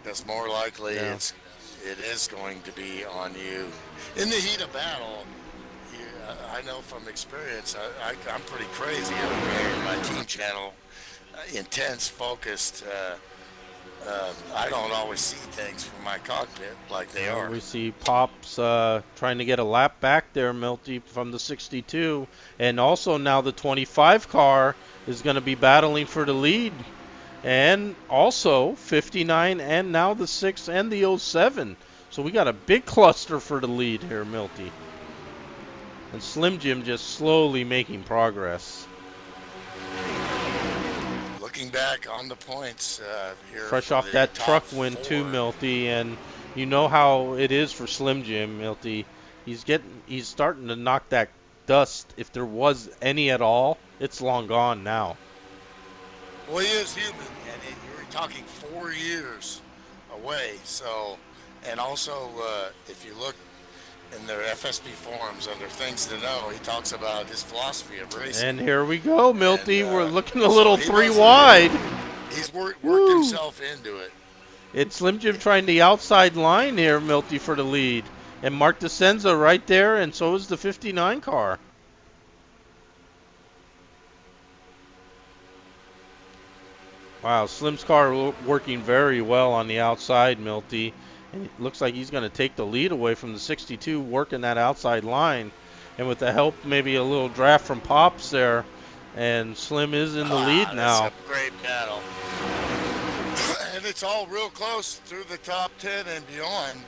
Because more likely it is going to be on you. In the heat of battle, I know from experience, I'm pretty crazy over here in my team channel, intense, focused. I don't always see things from my cockpit like they are. We see Pops trying to get a lap back there, Milty, from the 62. And also now the 25 car is going to be battling for the lead. And also 59 and now the 6 and the 07. So we got a big cluster for the lead here, Milty. And Slim Jim just slowly making progress. Looking back on the points here. Fresh off that truck win too, Milty, and you know how it is for Slim Jim, Milty. He's starting to knock that dust, if there was any at all. It's long gone now. Well, he is human, and you're talking 4 years away. So, and also, if you look in their FSB forums under things to know, he talks about his philosophy of racing. And here we go, And Milty. We're looking a so little he three wasn't, wide. he's worked Woo! himself into it. It's Slim Jim trying the outside line here, Milty, for the lead. And Mark DeSenza right there, and so is the 59 car. Wow, Slim's car working very well on the outside, Milty. And it looks like he's going to take the lead away from the 62, working that outside line. And with the help, maybe a little draft from Pops there. And Slim is in the lead now. That's a great battle. And it's all real close through the top 10 and beyond.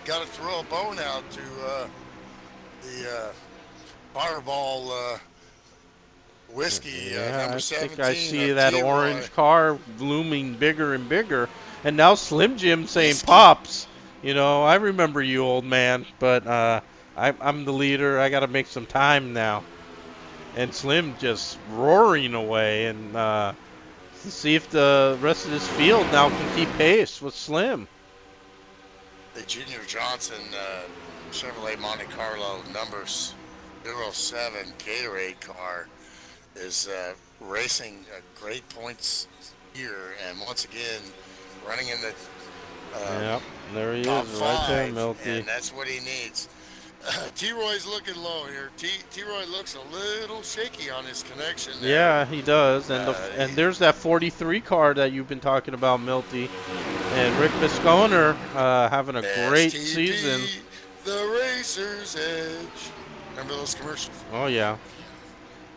Got to throw a bone out to the Fireball whiskey, number 17. I think I see that T-Roy. orange car looming bigger and bigger. And now Slim Jim saying, Whiskey. Pops, you know, I remember you, old man, but I'm the leader. I got to make some time now. And Slim just roaring away. And see if the rest of this field now can keep pace with Slim. The Junior Johnson Chevrolet Monte Carlo number 07 Gatorade car is racing great points here, and once again running in the Yep, there he top is, right there, 5, Milty. and that's what he needs. T-Roy's looking low here. T-Roy looks a little shaky on his connection there. Yeah, he does, and and there's that 43 car that you've been talking about, Milty, and Rick Bisconer having a great STP, season. The Racer's Edge. Remember those commercials? Oh yeah,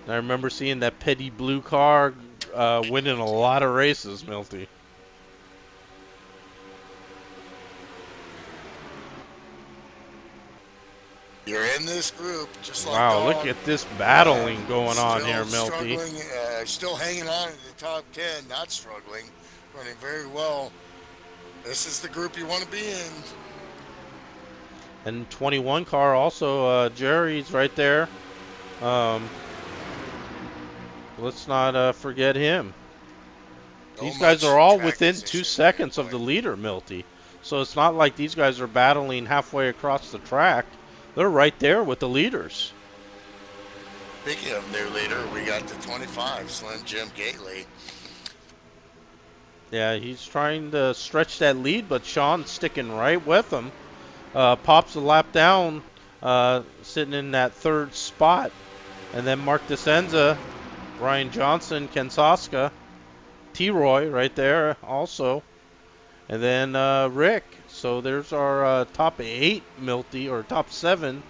I remember seeing that petty blue car winning a lot of races, Milty. You're in this group, just like Wow, Dog. look at this battling going on here, Milty. Still hanging on in the top 10, not struggling, running very well. This is the group you want to be in. And 21 car also, Jerry's right there. Let's not forget him. These guys are all within 2 seconds of the leader, Milty. So it's not like these guys are battling halfway across the track. They're right there with the leaders. Speaking of new leader, we got the 25, Slim Jim Gately. Yeah, he's trying to stretch that lead, but Sean's sticking right with him. Pops a lap down, sitting in that 3rd spot. And then Mark DeSenza, Ryan Johnson, Ken Soska, T-Roy right there also. And then Rick. So there's our top 8, Milty, or top 7.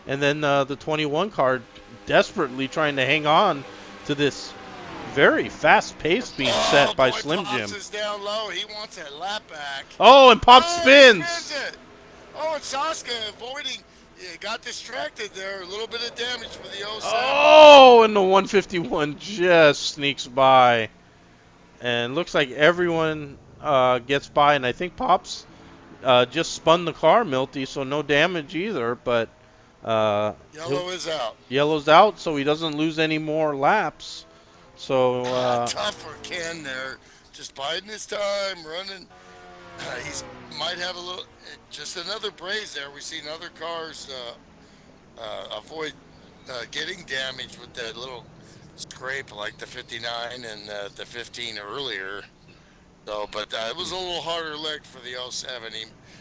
And then the 21 car desperately trying to hang on to this very fast pace being set by Slim Jim. Pops is down low. He wants that lap back. Oh, and Pop spins. Oh, and Soska avoiding. Yeah, got distracted there. A little bit of damage for the 07. Oh, and the 151 just sneaks by. And looks like everyone gets by. And I think Pops just spun the car, Milty, so no damage either. But Yellow is out. Yellow's out, so he doesn't lose any more laps. So tough for Ken there, just biding his time, running. He's might have a little, just another braze there. We've seen other cars avoid getting damaged with that little scrape, like the 59 and the 15 earlier. So, but it was a little harder leg for the 07.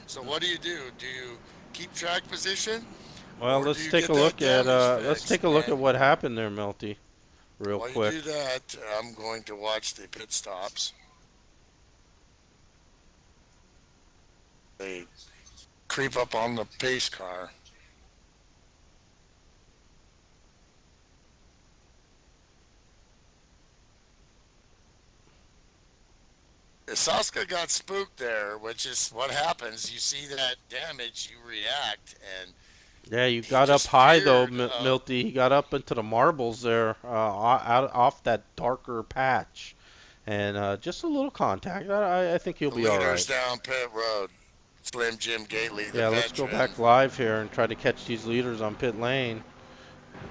So, what do? Do you keep track position? Well, let's take a look at what happened there, Milty, real quick. While you do that, I'm going to watch the pit stops. They creep up on the pace car. Soska got spooked there, which is what happens. You see that damage, you react, and yeah, you got up high though, Milty. He got up into the marbles there, off that darker patch, and just a little contact. I think he'll be all right. Leaders down pit road. Slim Jim Gately, the veteran. Let's go back live here and try to catch these leaders on pit lane.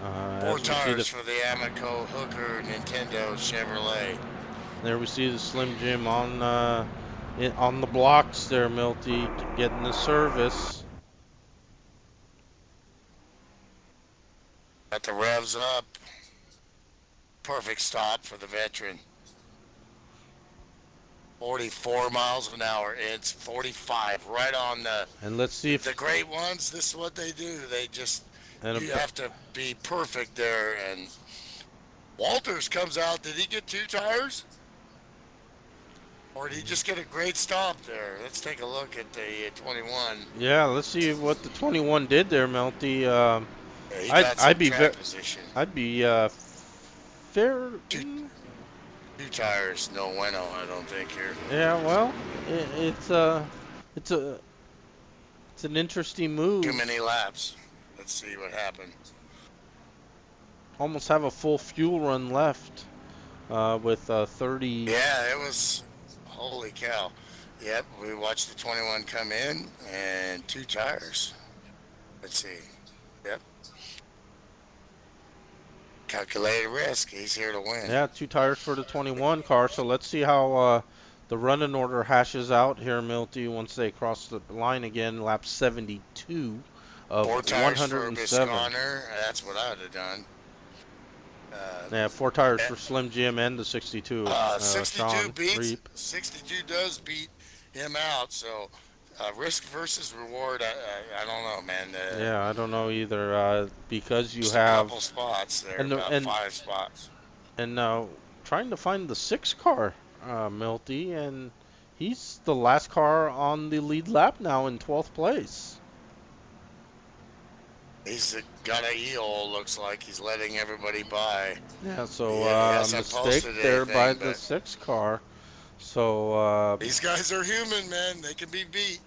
4 tires for the Amoco Hooker Nintendo Chevrolet. There we see the Slim Jim on the blocks there, Milty, getting the service. Got the revs up. Perfect stop for the veteran. 44 miles an hour. It's 45, right on And let's see the if great ones. This is what they do. They just, and you have to be perfect there. And Walters comes out. Did he get 2 tires? Or did he just get a great stop there? Let's take a look at the 21. yeah, let's see what the 21 did there, Melty. Yeah, he I'd got I'd some be track position. I'd be fair. Two, 2 tires, no bueno, I don't think here. Yeah, well, it's it's a it's an interesting move. Too many laps. Let's see what happened. Almost have a full fuel run left with 30. Yeah, it was, holy cow. Yep, we watched the 21 come in and 2 tires. Let's see. Yep. Calculated risk. He's here to win. Yeah, 2 tires for the 21 car. So let's see how the running order hashes out here, Milty, once they cross the line again. Lap 72 of 4 tires for 107. Bisconner. That's what I would have done. Yeah, 4 tires for Slim Jim and the 62. 62 Sean beats. Reap. 62 does beat him out. So risk versus reward. I don't know, man. Yeah, I don't know either. Because you just have a couple spots there, and about 5 spots. and now trying to find the 6 car, Milty, and he's the last car on the lead lap now in 12th place. He's got a EO, looks like. He's letting everybody by. Yeah, so Yeah, he hasn't mistake posted there anything, by the but 6 car. So these guys are human, man. They can be beat.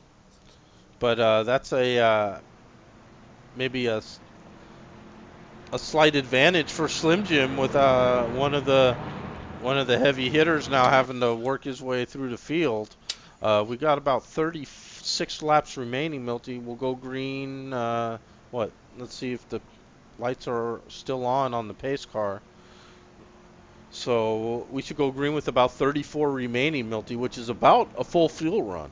but that's a maybe a slight advantage for Slim Jim with one of the heavy hitters now having to work his way through the field. We got about 36 laps remaining, Milty. We'll go green. What? Let's see if the lights are still on the pace car. So we should go green with about 34 remaining, Milty, which is about a full fuel run.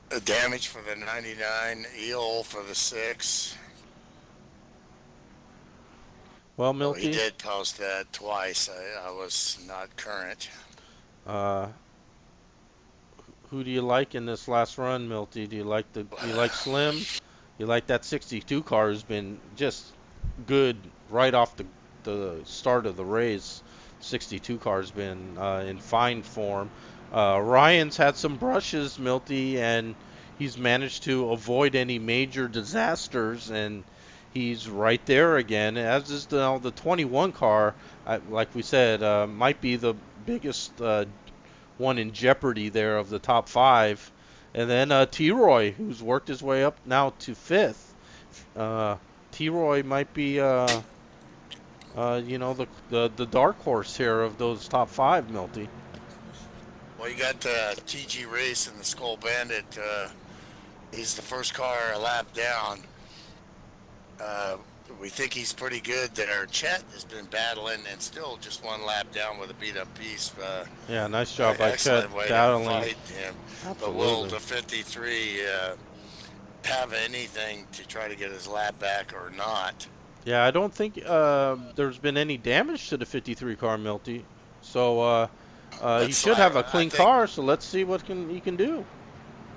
The damage for the 99, EO for the 6. Well, Oh, Milty. he did post that twice. I was not current. Who do you like in this last run, Milty? Do you like Slim? You like that 62 car who's been just good right off the start of the race. 62 car's been in fine form. Ryan's had some brushes, Milty, and he's managed to avoid any major disasters, and he's right there again. As is the 21 car, like we said, might be the biggest one in jeopardy there of the top 5. And then T-Roy, who's worked his way up now to 5th. T-Roy might be, the dark horse here of those top 5, Milty. Well, you got TG Race and the Skull Bandit. He's the first car a lap down. We think he's pretty good there. Chet has been battling and still just 1 lap down with a beat-up piece. Yeah, nice job by Chet excellent way to battling. fight him. Absolutely. But will the 53 have anything to try to get his lap back or not? Yeah, I don't think there's been any damage to the 53 car, Milty. So he should have a clean car, so let's see what he can do.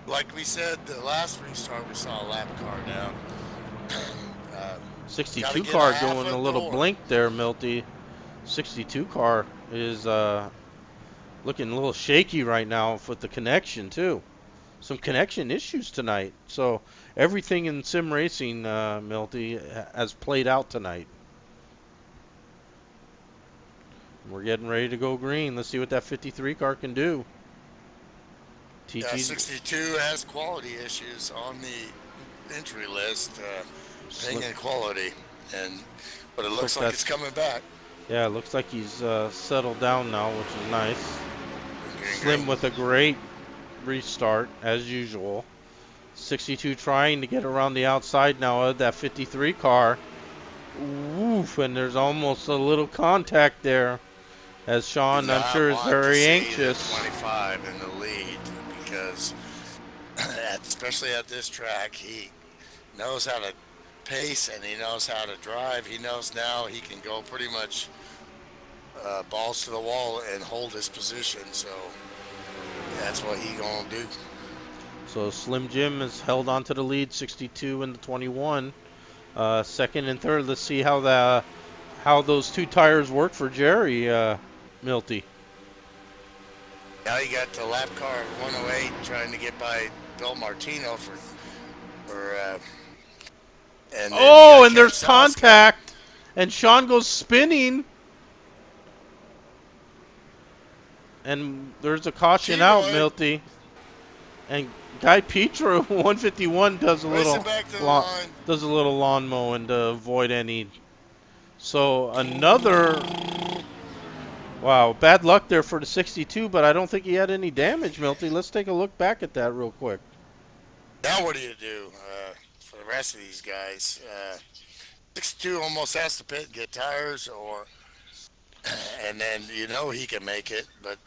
Like we said, the last restart we saw a lap car down. 62 car doing a little blink there, Milty. 62 car is looking a little shaky right now with the connection too. Some connection issues tonight. So everything in sim racing, Milty, has played out tonight. We're getting ready to go green. Let's see what that 53 car can do. Yeah, 62 has quality issues on the entry list. Ping and quality, but it looks like it's coming back. Yeah, it looks like he's settled down now, which is nice. Slim with a great restart, as usual. 62 trying to get around the outside now of that 53 car. Oof, and there's almost a little contact there, as Sean, I'm sure, is very anxious. 25 in the lead, because especially at this track, he knows how to pace and he knows how to drive. He knows now he can go pretty much balls to the wall and hold his position. So that's what he gonna do. So Slim Jim has held on to the lead, 62 and the 21. Second and third. Let's see how those two tires work for Jerry Milty. Now you got the lap car at 108 trying to get by Bill Martino for and then Oh, you and got there's Kansas. contact, and Sean goes spinning, and there's a caution out, T-Roy Milty. And Guy Petro, 151, does a racing back to the lawn line. does a little lawn mowing to avoid any. So another. Wow, bad luck there for the 62, but I don't think he had any damage, Milty. Let's take a look back at that real quick. Now what do you do for the rest of these guys? 62 almost has to pit and get tires, or and then you know he can make it, but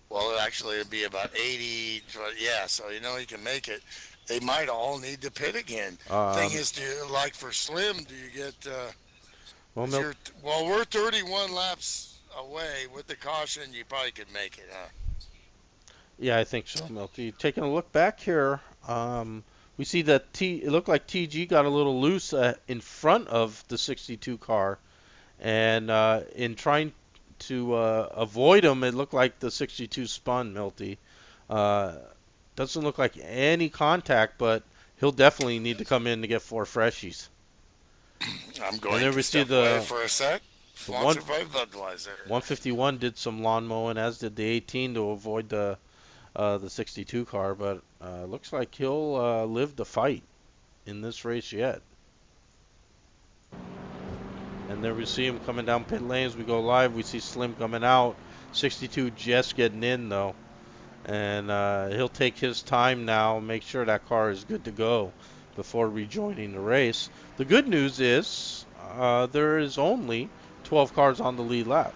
well, actually it'd be about 80. But yeah, so you know he can make it. They might all need to pit again. Thing is, do you, like for Slim, do you get? Well, Well, we're 31 laps away with the caution. You probably could make it, huh? yeah, I think so, Milty. Taking a look back here, we see that it looked like TG got a little loose in front of the 62 car, and in trying to avoid him, it looked like the 62 spun, Milty. Doesn't look like any contact, but he'll definitely need to come in to get 4 freshies. I'm And going there to we see step away the for a sec. the Sponsored by Budweiser. 151 did some lawn mowing, as did the 18 to avoid the 62 car, but looks like he'll live the fight in this race yet. And there we see him coming down pit lane as we go live. We see Slim coming out. 62 just getting in though. And he'll take his time now, make sure that car is good to go before rejoining the race. The good news is there is only 12 cars on the lead lap.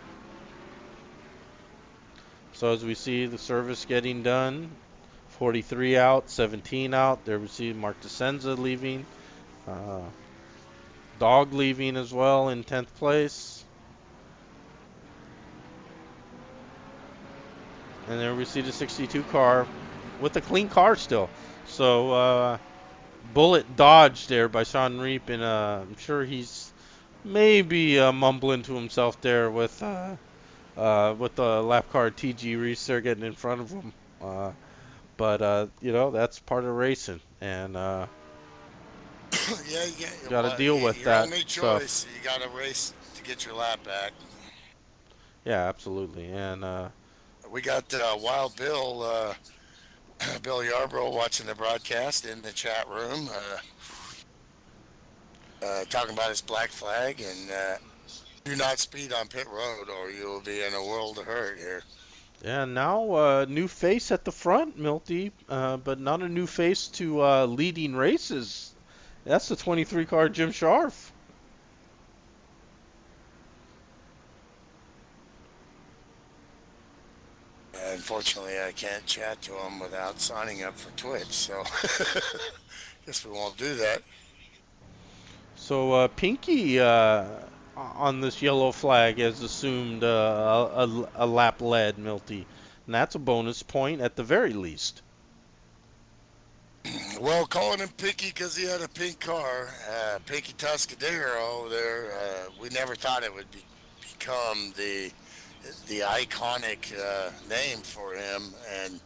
So as we see the service getting done, 43 out, 17 out. There we see Mark DeSenza leaving. Dog leaving as well in 10th place. And there we see the 62 car with a clean car still. So bullet dodged there by Sean Reap, and I'm sure he's maybe mumbling to himself there with the lap car TG Reese there getting in front of him. But that's part of racing, and Yeah, got to deal with your that only stuff. choice. You got to race to get your lap back. Yeah, absolutely. And We got Wild Bill, Bill Yarbrough watching the broadcast in the chat room, talking about his black flag and do not speed on pit road or you will be in a world of hurt here. yeah, now new face at the front, Milty, but not a new face to leading races. That's the 23 car Jim Scharf. Unfortunately, I can't chat to him without signing up for Twitch, so guess we won't do that. So Pinky on this yellow flag has assumed a lap lead, Milty, and that's a bonus point at the very least. Well, calling him Pinky because he had a pink car, Pinky Tuscadero there, we never thought it would become the iconic name for him, and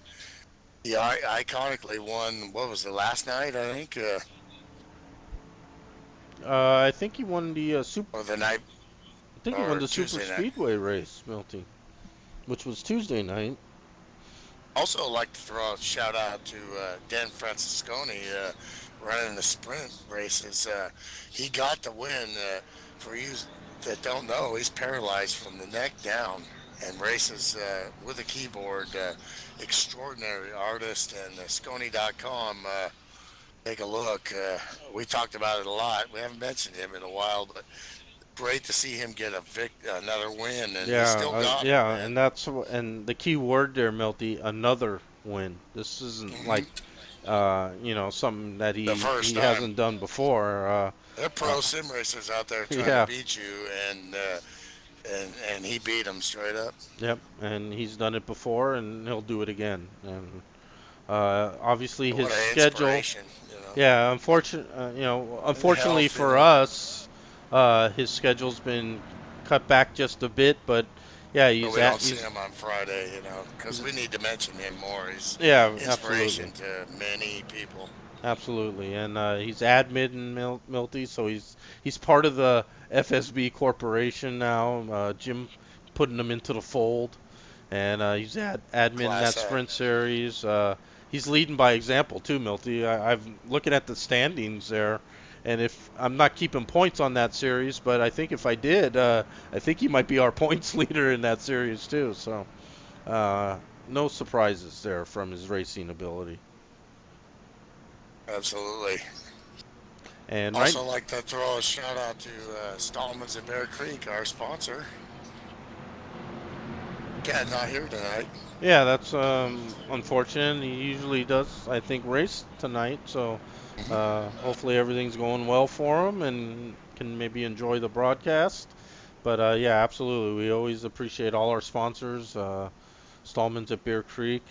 he iconically won, what was it, last night, I think? I think he won the super. Or the night, I think he or won the super Tuesday night. speedway race, Milty, which was Tuesday night. Also, like to throw a shout out to Dan Francisconi running the sprint races. He got the win. For you that don't know, he's paralyzed from the neck down and races with a keyboard. Extraordinary artist, and Sconi.com. Take a look. We talked about it a lot. We haven't mentioned him in a while, but great to see him get another win, and he still got it, man. And the key word there, Milty, another win. This isn't like something that The he first he time. hasn't done before. There are Uh, pro sim racers out there trying to yeah, beat you, and he beat them straight up. yep, and he's done it before, and he'll do it again. And obviously his What an schedule. inspiration, you know. Yeah, unfortunately Health, you for know. us, his schedule's been cut back just a bit, but yeah, But he's we at don't see he's, him on Friday, you know, because he's we need to mention him more. He's yeah, absolutely. inspiration to many people. Absolutely, and he's admin in Milty, so he's part of the FSB corporation now. Jim putting him into the fold, and he's admin in that Class A. sprint series. He's leading by example too, Milty. I'm looking at the standings there, and if I'm not keeping points on that series, but I think if I did, I think he might be our points leader in that series too. So no surprises there from his racing ability. Absolutely. And right Also, like to throw a shout out to Stallman's at Bear Creek, our sponsor. Cat not here tonight. Yeah, that's unfortunate. He usually does, I think, race tonight, so hopefully everything's going well for him and can maybe enjoy the broadcast. But yeah, absolutely. We always appreciate all our sponsors. Stallman's at Bear Creek,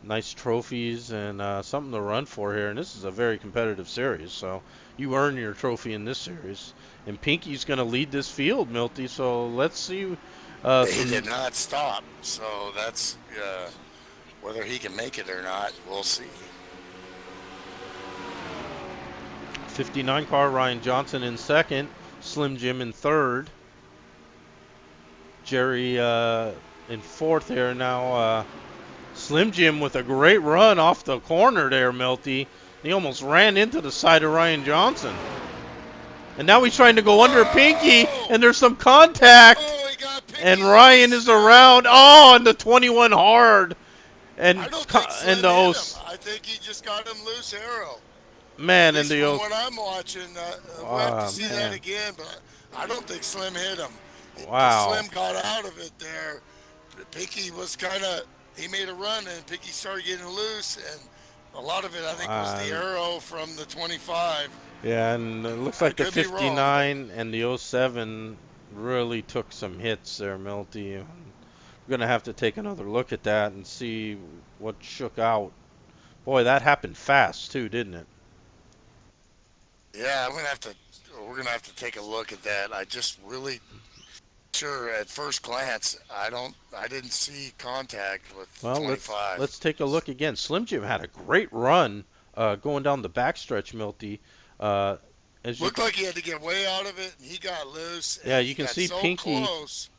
nice trophies and something to run for here. And this is a very competitive series, so you earn your trophy in this series. And Pinky's going to lead this field, Milty. So let's see He some did not stop, so that's whether he can make it or not. We'll see. 59 car, Ryan Johnson in second, Slim Jim in third, Jerry in fourth here. Now Slim Jim with a great run off the corner there, Milty. He almost ran into the side of Ryan Johnson. And now he's trying to go under Pinky, and there's some contact. Oh, he got Pinky. And Ryan is around. Oh, and the 21 hard. And I don't think Slim and the hit him. I think he just got him loose arrow. At man and least the from what I'm watching, we'll have to see that man. again. But I don't think Slim hit him. Wow. Slim got out of it there. Pinky was he made a run, and Pinky started getting loose, and a lot of it I think was the arrow from the 25. Yeah, and it looks I like the could be wrong, 59 and the '07 really took some hits there, Milty. We're going to have to take another look at that and see what shook out. Boy, that happened fast too, didn't it? Yeah, we're gonna have to take a look at that. I just really sure at first glance I didn't see contact with Well, 25. let's take a look again. Slim Jim had a great run going down the backstretch, Milty. Uh, as you Looked like he had to get way out of it, and he got loose. Yeah, And you he can got see so Pinky. close.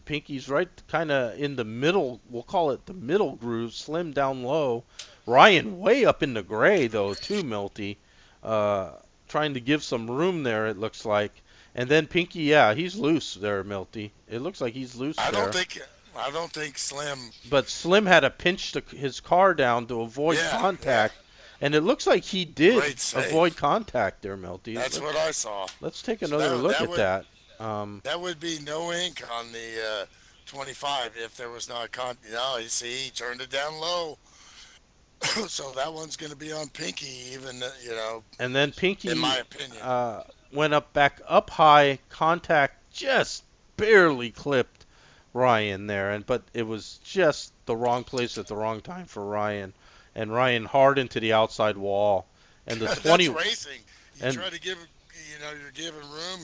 Pinky's right kind of in the middle. We'll call it the middle groove. Slim down low. Ryan way up in the gray though too, Milty. Uh, Trying to give some room there. It looks like. And then Pinky, yeah, he's loose there, Milty. It looks like he's loose I don't there. think I don't think Slim. But Slim had to pinch his car down to avoid Yeah, contact. And it looks like he did Great save. avoid contact there, Milty. That's what I saw. Let's take So another look that at would that. that would be no ink on the 25 if there was not No, you see, he turned it down low. So that one's going to be on Pinky, even And then Pinky, in my opinion. went back up high. Contact just barely clipped Ryan there, but it was just the wrong place at the wrong time for Ryan. And Ryan hard into the outside wall. And the 20 That's racing. You and try to give, you're giving room,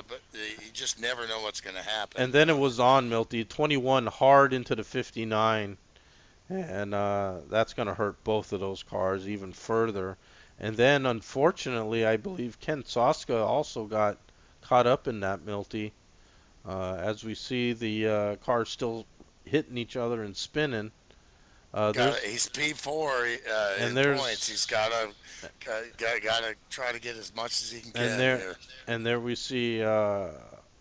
but you just never know what's going to happen. and then it was on Milty. 21 hard into the 59. And that's going to hurt both of those cars even further. And then, unfortunately, I believe Ken Soska also got caught up in that, Milty. As we see the cars still hitting each other and spinning. He's P4 And in there's- points. He's got to try to get as much as he can get And here. there we see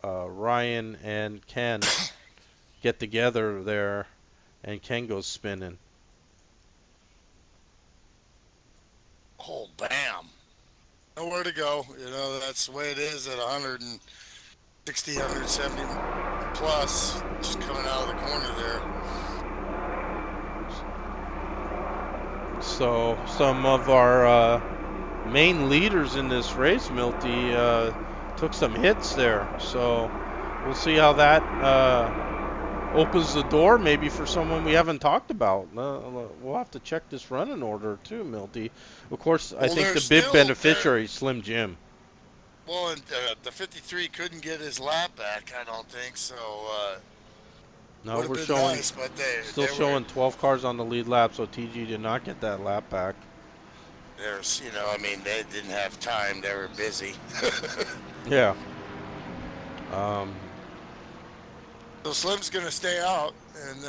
Ryan and Ken get together there, and Ken goes spinning. Oh, bam. Nowhere to go. That's the way it is at 160, 170 plus, just coming out of the corner there. So some of our main leaders in this race, Milty, took some hits there. So we'll see how that opens the door maybe for someone we haven't talked about. We'll have to check this running order too, Milty. Of course, I Well, think the there's big still there. beneficiary is Slim Jim. Well, and the 53 couldn't get his lap back. I don't think so. No, Would have we're been showing nice, but still they were showing 12 cars on the lead lap, so TG did not get that lap back. there's I mean they didn't have time. They were busy. Yeah. Um, So Slim's gonna stay out, and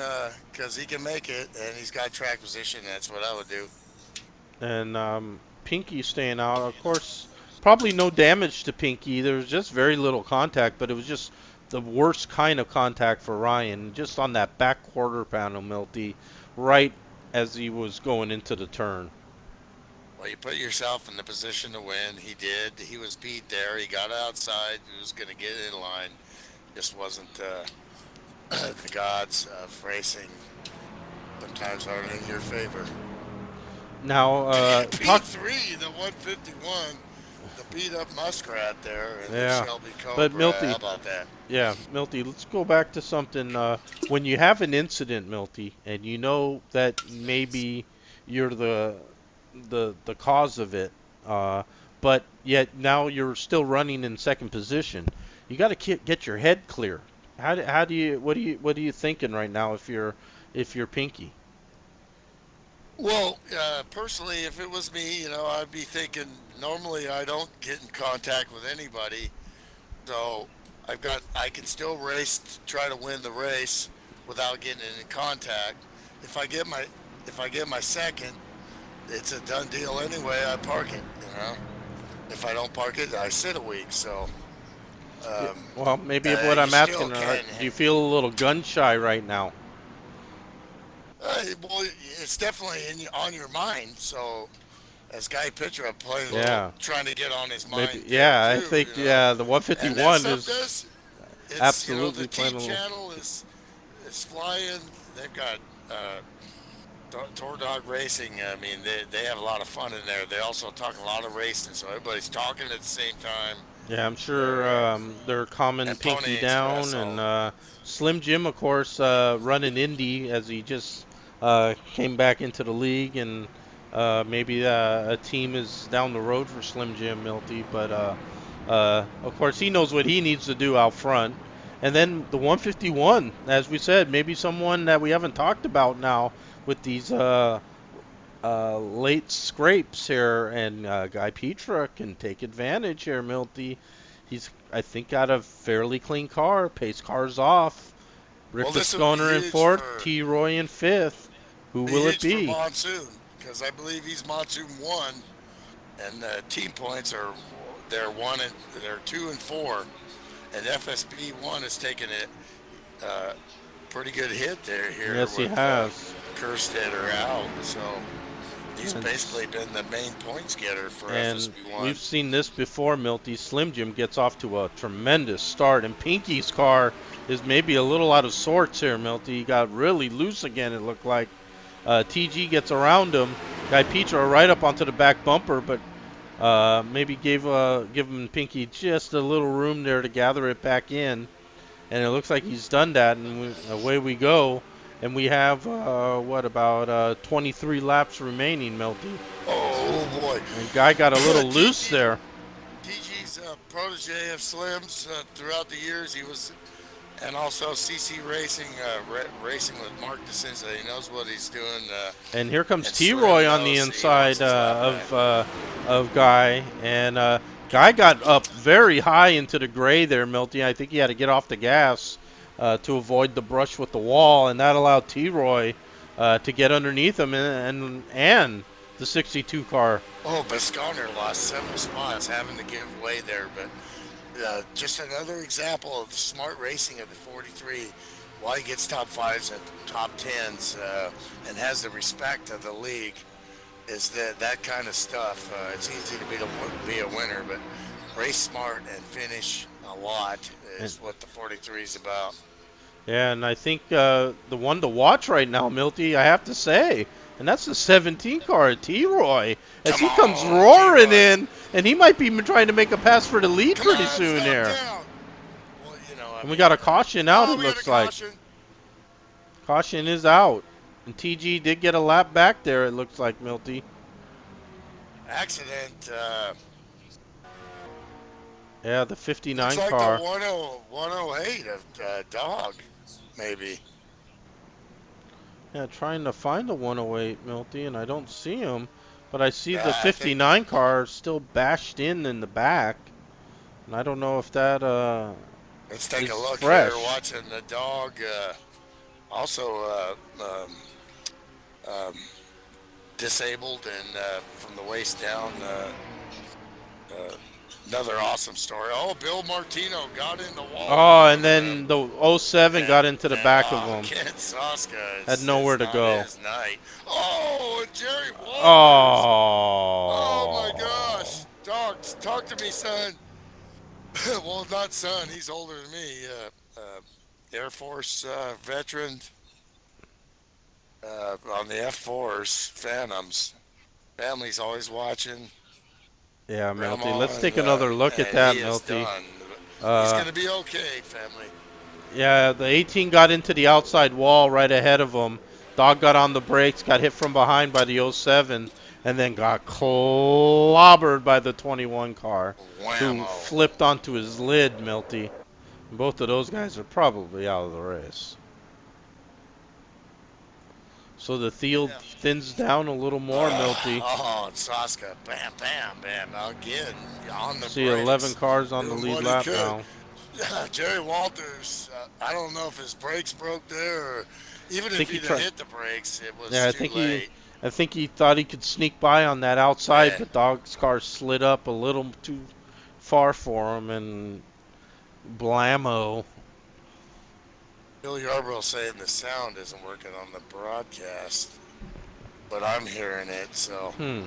because he can make it, and he's got track position. That's what I would do. and Pinky staying out. Of course, probably no damage to Pinky. There was just very little contact, but it was just the worst kind of contact for Ryan, just on that back quarter panel, Milty, right as he was going into the turn. Well, you put yourself in the position to win. He did. He was beat there. He got outside. He was gonna get in line. Just wasn't the gods of racing sometimes aren't in your favor. Now, P3, the 151, the beat up Muskrat there, and the Yeah, Shelby but Cobra. How Milty, about that? yeah, Milty, let's go back to something. When you have an incident, Milty, and you know that maybe you're the cause of it, but yet now you're still running in second position, you got to get your head clear. How do you what are you thinking right now if you're Pinky? Well, personally, if it was me, I'd be thinking normally I don't get in contact with anybody, so I can still race to try to win the race without getting in contact. If I get my if I get my second, it's a done deal anyway. I park it. If I don't park it, I sit a week. So, Yeah, um, well, maybe what you I'm still asking, can. do you feel a little gun shy right now? Well, it's definitely on your mind. So, as Guy Pitcher, I'm playing a little, Yeah. trying to get on his Maybe, mind there yeah, I too. think, yeah, the And that 151 stuff is does. It's the absolutely T playing a little. channel is flying. They've got Tour Dog Racing. I mean, they have a lot of fun in there. They also talk a lot of racing, so everybody's talking at the same time. Yeah, I'm sure They're they're calming and Pony Pinky Express down, and all. Slim Jim, of course, running Indy as he just came back into the league, and maybe a team is down the road for Slim Jim Milty, but of course he knows what he needs to do out front. And then the 151, as we said, maybe someone that we haven't talked about now with these late scrapes here, and Guy Petra can take advantage here, Milty. He's, I think, got a fairly clean car. Pace car's off. Rick Well, this will be Visconer in fourth. T. Roy in fifth. Who will it huge for be? Monsoon because I believe he's Monsoon 1, and the team points are they're 2 and 4, and FSB 1 has taken it pretty good hit there here Yes, he with has. Kerstetter out, so he's And, basically been the main points getter for and FSB 1. we've seen this before, Milty. Slim Jim gets off to a tremendous start, and Pinky's car is maybe a little out of sorts here, Milty. He got really loose again, it looked like. TG gets around him. Guy Petra right up onto the back bumper, but maybe give him Pinky just a little room there to gather it back in. And it looks like he's done that, and away we go. And we have, about 23 laps remaining, Milty. Oh boy! And Guy got a little TG loose there. TG's protege of Slim's throughout the years. He was, and also CC Racing, racing with Mark DeCinza. He knows what he's doing. And here comes And T-Roy Slim on the knows he inside wants his lap back. of Guy. And Guy got up very high into the gray there, Milty. I think he had to get off the gas to avoid the brush with the wall, and that allowed T-Roy to get underneath him and the 62 car. Oh, Bisconer lost several spots, having to give way there. But just another example of the smart racing of the 43. Why he gets top fives and top tens and has the respect of the league is that kind of stuff. It's easy to be a winner, but race smart and finish a lot is what the 43 is about. Yeah, and I think the one to watch right now, Milty, I have to say, and that's the 17 car at T-Roy, as Come he comes on, roaring T-Roy. in, and he might be trying to make a pass for the lead Come pretty on, soon stop here. down. Well, I And we mean, got a caution out, oh, it we got a looks like. caution. Caution is out. And TG did get a lap back there, it looks like, Milty. Accident. Yeah, the Looks 59 like the car. 108 of Dog, maybe. Yeah, trying to find the 108, Milty, and I don't see him. But I see the Yeah, I think. 59 car still bashed in the back. And I don't know if that Let's take a is look here. fresh. Watching the Dog. Also um, disabled and from the waist down. Uh, Another awesome story. Oh, Bill Martino got in the wall Oh, in and front of him. then the '07 got into the back of him. Ken Soska Had is nowhere to not go. his night. Oh, and Jerry Walters. Oh my Oh. gosh. Dog, talk to me, son. Well, not son. He's older than me. Air Force veteran on the F4s, Phantoms. Family's always watching. Yeah, Milty. Grandma, Let's take another look at and that, he is Milty. done. He's Uh, going to be okay, family. yeah, the 18 got into the outside wall right ahead of him. Dog got on the brakes, got hit from behind by the '07, and then got clobbered by the 21 car, who Whammo. flipped onto his lid, Milty. Both of those guys are probably out of the race. So the field Yeah. thins down a little more, Milty. Oh, and Saska, bam, bam, bam, again on the See 11 brakes, cars on the doing lead what he lap could. now. Jerry Walters, I don't know if his brakes broke there, or even I if think he he'd have tried. hit the brakes, it was Yeah, too late. I think he thought he could sneak by on that outside, Yeah. but Dog's car slid up a little too far for him, and blammo. Bill Yarbrough saying the sound isn't working on the broadcast, but I'm hearing it, so Hmm.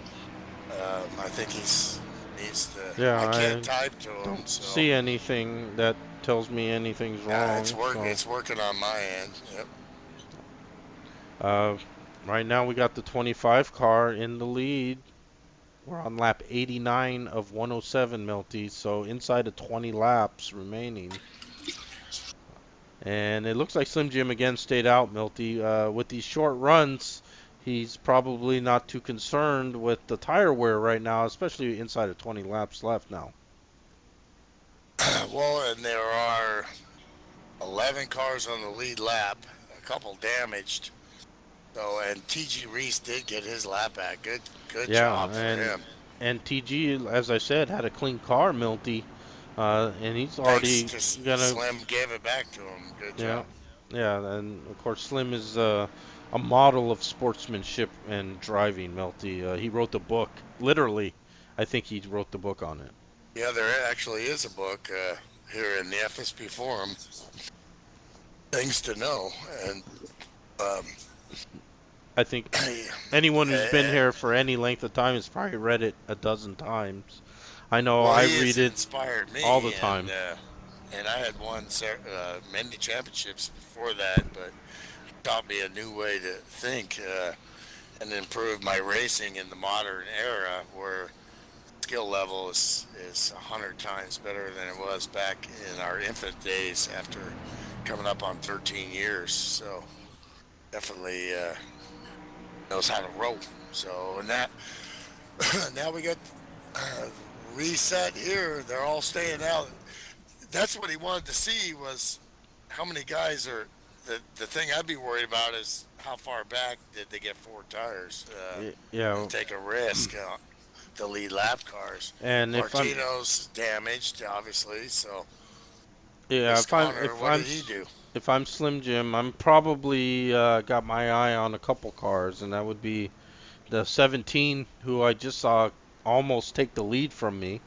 I think he's needs to. Yeah, I can't I type to him, don't so see anything that tells me anything's yeah, wrong. So, It's working on my end. Yep. uh, right now we got the 25 car in the lead. We're on lap 89 of 107, Milty, so inside of 20 laps remaining. And it looks like Slim Jim again stayed out, Milty. With these short runs, he's probably not too concerned with the tire wear right now, especially inside of 20 laps left now. Well, and there are 11 cars on the lead lap, a couple damaged. So, and TG Reese did get his lap back. Good Yeah, job for him. and TG, as I said, had a clean car, Milty, and he's Thanks already to gonna. Slim, gave it back to him. Good Yeah, job. yeah, and of course Slim is a model of sportsmanship and driving, Milty. He wrote the book, literally. I think he wrote the book on it. Yeah, there actually is a book here in the FSB forum. Things to know, and um, I think anyone who's been here for any length of time has probably read it a dozen times. I know well, I he has read it inspired me all the time. And I had won many championships before that, but he taught me a new way to think and improve my racing in the modern era, where skill level is 100 times better than it was back in our infant days after coming up on 13 years. So definitely knows how to rope. So, and that now we got reset here. They're all staying out. That's what he wanted to see, was how many guys are. The thing I'd be worried about is how far back did they get four tires Yeah, and take a risk. The lead lap cars. and Martino's damaged, obviously. So, yeah, Connor, what did he do? if I'm Slim Jim, I'm probably got my eye on a couple cars, and that would be the 17, who I just saw almost take the lead from me,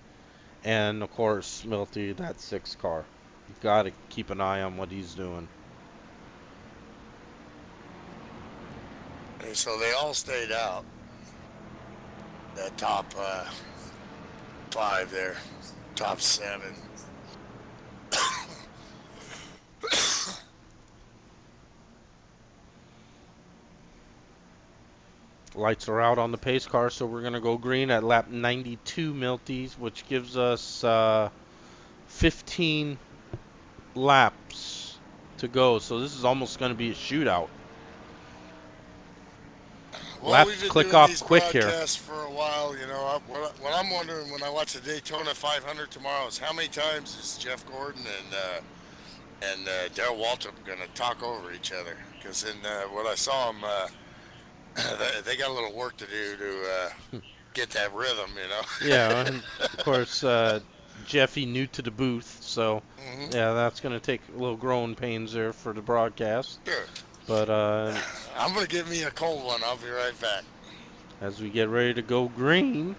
and of course Milty, that 6 car. You've got to keep an eye on what he's doing. And so they all stayed out. The top 5 there, top 7. Lights are out on the pace car, so we're going to go green at lap 92, Milties, which gives us 15 laps to go. So this is almost going to be a shootout. Well, we've Laps been click doing off these quick here. broadcasts for a while. What I'm wondering when I watch the Daytona 500 tomorrow is how many times is Jeff Gordon and Darrell Waltrip going to talk over each other? Because in what I saw them, they got a little work to do to get that rhythm. Yeah, and of course, Jeffy new to the booth, so Hmm. yeah, that's going to take a little growing pains there for the broadcast. Sure. But I'm gonna give me a cold one. I'll be right back. as we get ready to go green,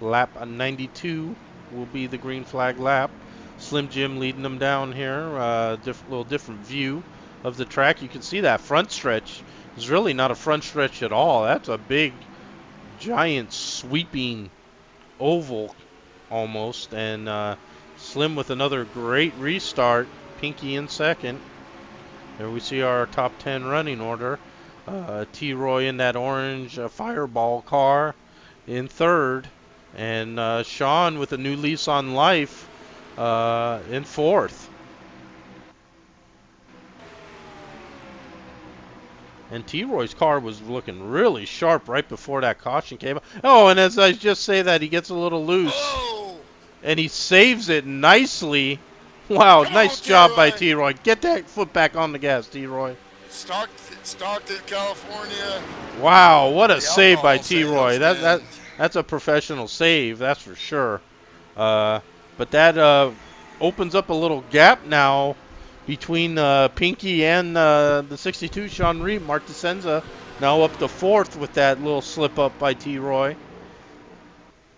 lap 92 will be the green flag lap. Slim Jim leading them down here. Little different view of the track. You can see that front stretch is really not a front stretch at all. That's a big, giant, sweeping oval almost. And Slim with another great restart. Pinky in second. There we see our top 10 running order. T-Roy in that orange Fireball car in third. And Sean with a new lease on life in fourth. And T-Roy's car was looking really sharp right before that caution came up. Oh, and as I just say that, he gets a little loose. Oh, And he saves it nicely. Wow, come on, nice job by T-Roy. T-Roy. Get that foot back on the gas, T-Roy. Stockton, California. Wow, what a The save by alcohol T-Roy. sales, man. That's a professional save, that's for sure. But that opens up a little gap now between Pinky and the 62 Sean Reed. Mark DeSenza now up to fourth with that little slip up by T-Roy.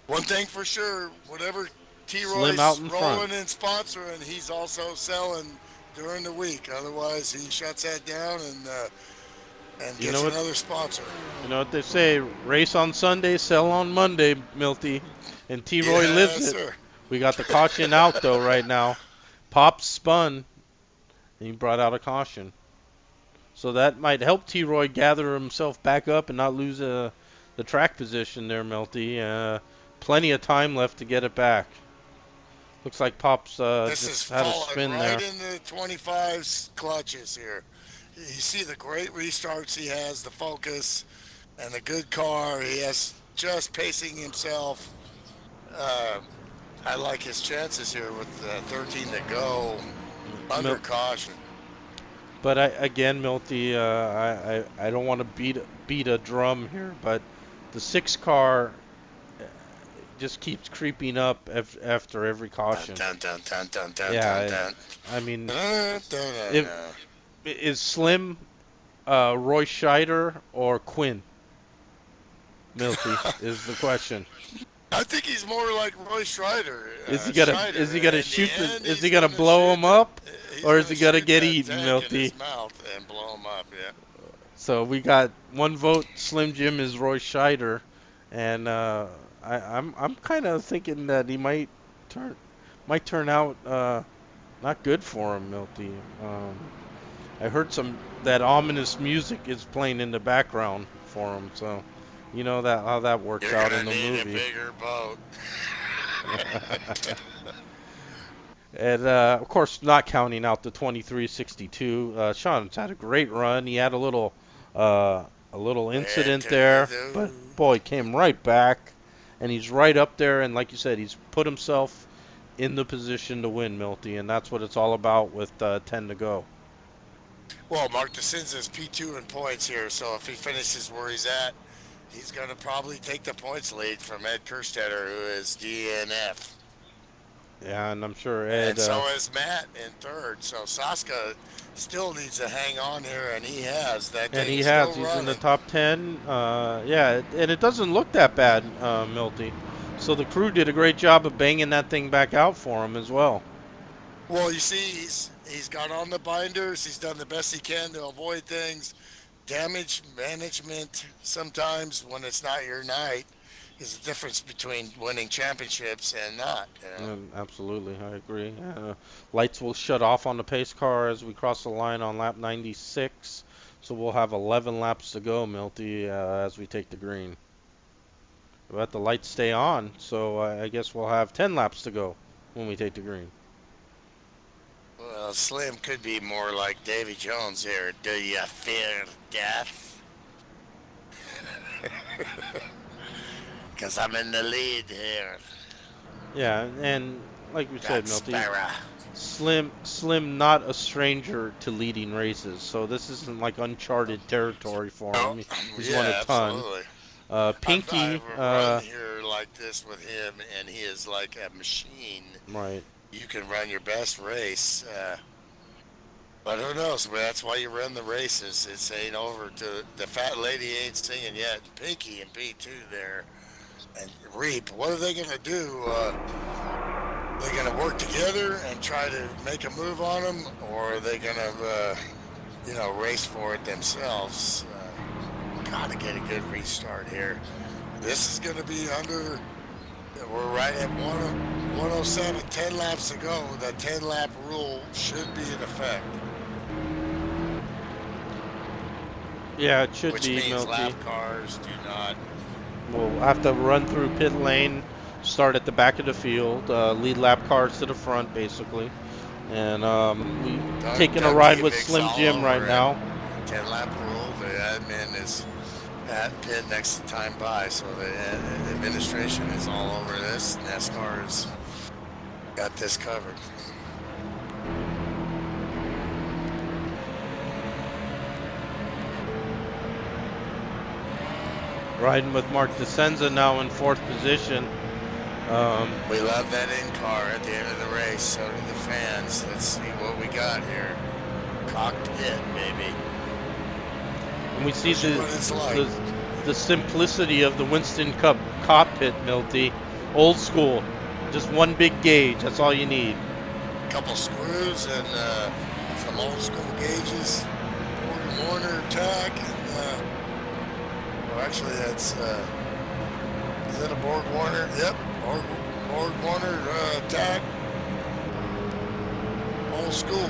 One thing for sure, whatever Slim out T-Roy's in rolling front. and sponsoring, he's also selling during the week. Otherwise, he shuts that down and You gets know what? another sponsor. You know what they say? Race on Sunday, sell on Monday, Milty. And T-Roy lives Yes, it. sir. We got the caution out though right now. Pop spun, and he brought out a caution. So that might help T-Roy gather himself back up and not lose the track position there, Milty. Plenty of time left to get it back. Looks like Pop's This is just had a falling spin right there. in the 25's clutches here. You see the great restarts he has, the focus, and the good car. He has just pacing himself. Uh, I like his chances here with 13 to go under Mil- caution. but again, Milty, I don't want to beat a drum here, but the 6 car just keeps creeping up after every Dun, caution. dun, dun, dun, dun, dun, dun, Yeah, dun. I mean, Dun, dun, dun, if dun. is Slim Roy Scheider or Quinn Milty is the question. I think he's more like Roy Schreider. Is Scheider. he gonna In the shoot end, is he's he gonna going to blow shoot him up he's or going is he to gonna shoot get that eaten, tank in Milty? his mouth and blow him up. Yeah. So we got one vote. Slim Jim is Roy Scheider, and I'm kind of thinking that he turn out not good for him, Milty. I heard some that ominous music is playing in the background for him, so you know that how that works You're out gonna in the need a movie. bigger boat. And of course, not counting out the 2362. Sean's had a great run. He had a little incident there, but boy, came right back, and he's right up there. And like you said, he's put himself in the position to win, Milty, and that's what it's all about with 10 to go. Well, Mark DeSenza's P2 in points here, so if he finishes where he's at, he's going to probably take the points lead from Ed Kerstetter, who is DNF. Yeah, and I'm sure And Ed. so is Matt in third. So Saska still needs to hang on here, and he has. That And thing he is has. still He's in the running. top 10. Yeah, and it doesn't look that bad, Milty. So the crew did a great job of banging that thing back out for him as well. Well, you see, he's got on the binders. He's done the best he can to avoid things. Damage management sometimes when it's not your night is the difference between winning championships and not. Absolutely, I agree. Lights will shut off on the pace car as we cross the line on lap 96. So we'll have 11 laps to go, Milty, as we take the green. But the lights stay on, so I guess we'll have 10 laps to go when we take the green. Well, Slim could be more like Davy Jones here. Do you fear death? Because I'm in the lead here. Yeah, and like we said, That's Milty, Sparrow. Slim not a stranger to leading races, so this isn't like uncharted territory for Oh, him. He's won a yeah, ton. absolutely. Pinky, I've run here like this with him, and he is like a machine. right. You can run your best race, but who knows? Well, that's why you run the races. It's ain't over. To the fat lady ain't singing yet. Pinky and P2 there, and Reap. What are they gonna do? They gonna work together and try to make a move on them, or are they gonna, race for it themselves? Gotta get a good restart here. This is gonna be under. We're right at 107, 10 laps to go. The 10-lap rule should be in effect. Yeah, it should Which be, means Milty. lap cars do not. We'll have to run through pit lane, start at the back of the field, lead lap cars to the front, basically. And we taking a ride with Slim Jim right now. 10-lap rule. The admin is at pit next time by, so the administration is all over this. NASCAR has got this covered. Riding with Mark DeSenza now in 4th position. We love that in-car at the end of the race. So do the fans. Let's see what we got here. Cockpit, baby. And we see What it's like. the simplicity of the Winston Cup cockpit, Milty. Old school. Just one big gauge. That's all you need. Couple screws and some old school gauges. Borg Warner tack. And, well, actually, that's. Is that a Borg Warner? Yep. Borg Warner tack. Old school.